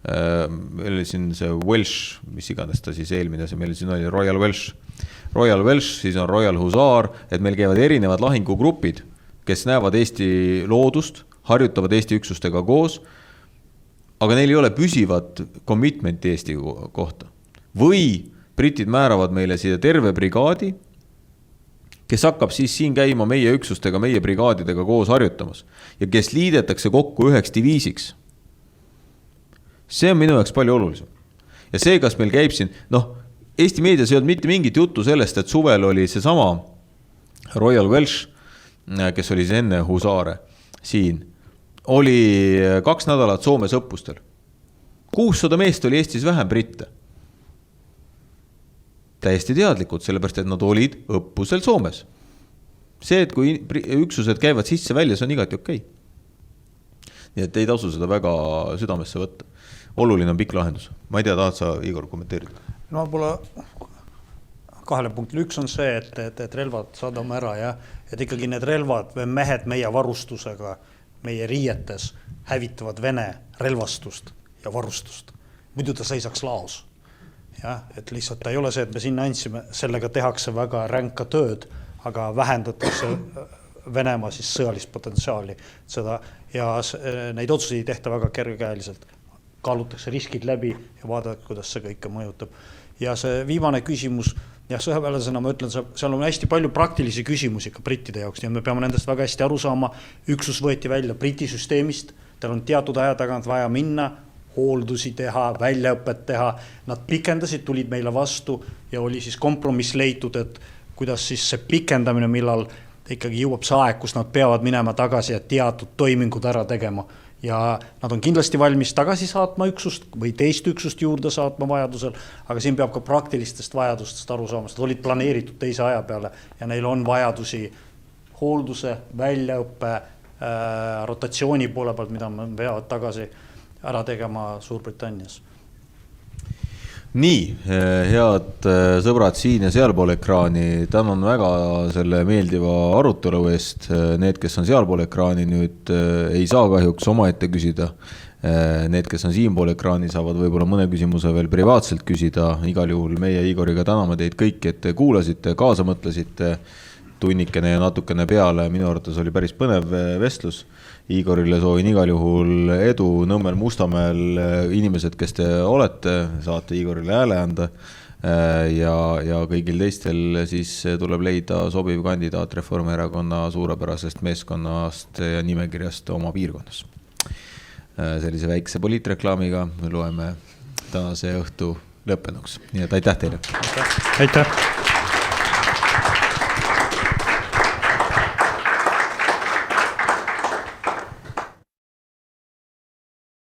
meil oli siin see Welsh, mis iganes ta siis eelmine, see meil siin oli Royal Welsh, siis on Royal Hussar, et meil käivad erinevad lahingugrupid, kes näevad Eesti loodust, harjutavad Eesti üksustega koos, aga neil ei ole püsivat commitmenti Eesti kohta. Või britid määravad meile siia terve brigaadi, kes hakkab siis siin käima meie üksustega, meie brigaadidega koos harjutamas ja kes liidetakse kokku üheks diviisiks. See on minu jaoks palju olulisem. Ja see, kas meil käib siin, Eesti meedias ei olnud mitte mingit juttu sellest, et suvel oli see sama Royal Welsh, kes oli siis enne Hussare siin, oli 2 nädalat Soomes õppustel. 600 meest oli Eestis vähem britte. Täiesti teadlikud, sellepärast, et nad olid õppusel Soomes. See, et kui üksused käivad sisse välja, see on igati okei. Nii et ei tasu seda väga südamesse võtta. Oluline on pikk lahendus. Ma ei tea, tahad sa, Igor, kommenteerida? No pole 2 punktile. Üks on see, et relvad saadame ära ja et ikkagi need relvad või mehed meie varustusega, meie riietes hävitavad Vene relvastust ja varustust. Muidu ta seisaks laos. Ja, et lihtsalt ta ei ole see, et me sinna andsime, sellega tehakse väga ränka tööd, aga vähendatakse Venemaa siis sõjalist potentsiaali seda, ja neid otsuseid ei tehta väga kergekäeliselt. Kaalutakse riskid läbi ja vaadata, kuidas see kõike mõjutab. Ja see viimane küsimus, ja sõjaväelasena ma ütlen, seal on hästi palju praktilisi küsimusi ka brittide jaoks, nii et me peame nendest väga hästi aru saama. Üksus võeti välja Briti süsteemist, tal on teatud aja tagant vaja minna, hooldusi teha, väljaõpet teha. Nad pikendasid, tulid meile vastu ja oli siis kompromiss leitud, et kuidas siis see pikendamine, millal ikkagi jõuab see aeg, kus nad peavad minema tagasi ja teatud toimingud ära tegema. Ja nad on kindlasti valmis tagasi saatma üksust või teist üksust juurde saatma vajadusel, aga siin peab ka praktilistest vajadustest aru saama, sest olid planeeritud teise aja peale ja neil on vajadusi hoolduse, väljaõppe, rotatsiooni poole pealt, mida me peavad tagasi ära tegema Suurbritannias. Nii, head sõbrad siin ja sealpool ekraani, tänan väga selle meeldiva arutelu eest. Need, kes on sealpool ekraani nüüd ei saa kahjuks omaette küsida. Need, kes on siinpool ekraani, saavad võib-olla mõne küsimuse veel privaatselt küsida. Igal juhul meie Igoriga täname teid kõiki, et te kuulasite, kaasa mõtlesite tunnikene ja natukene peale. Minu arvates oli päris põnev vestlus. Igorile soovin igal juhul edu Nõmmel, Mustamäel, inimesed, kes te olete, saate Igorile hääle anda ja kõigil teistel siis tuleb leida sobiv kandidaat Reformierakonna suurepärasest meeskonnast ja nimekirjast oma piirkonnas. Sellise väikse poliitreklaamiga loeme tänase õhtu lõppenuks. Nii et aitäh teile! Aitäh!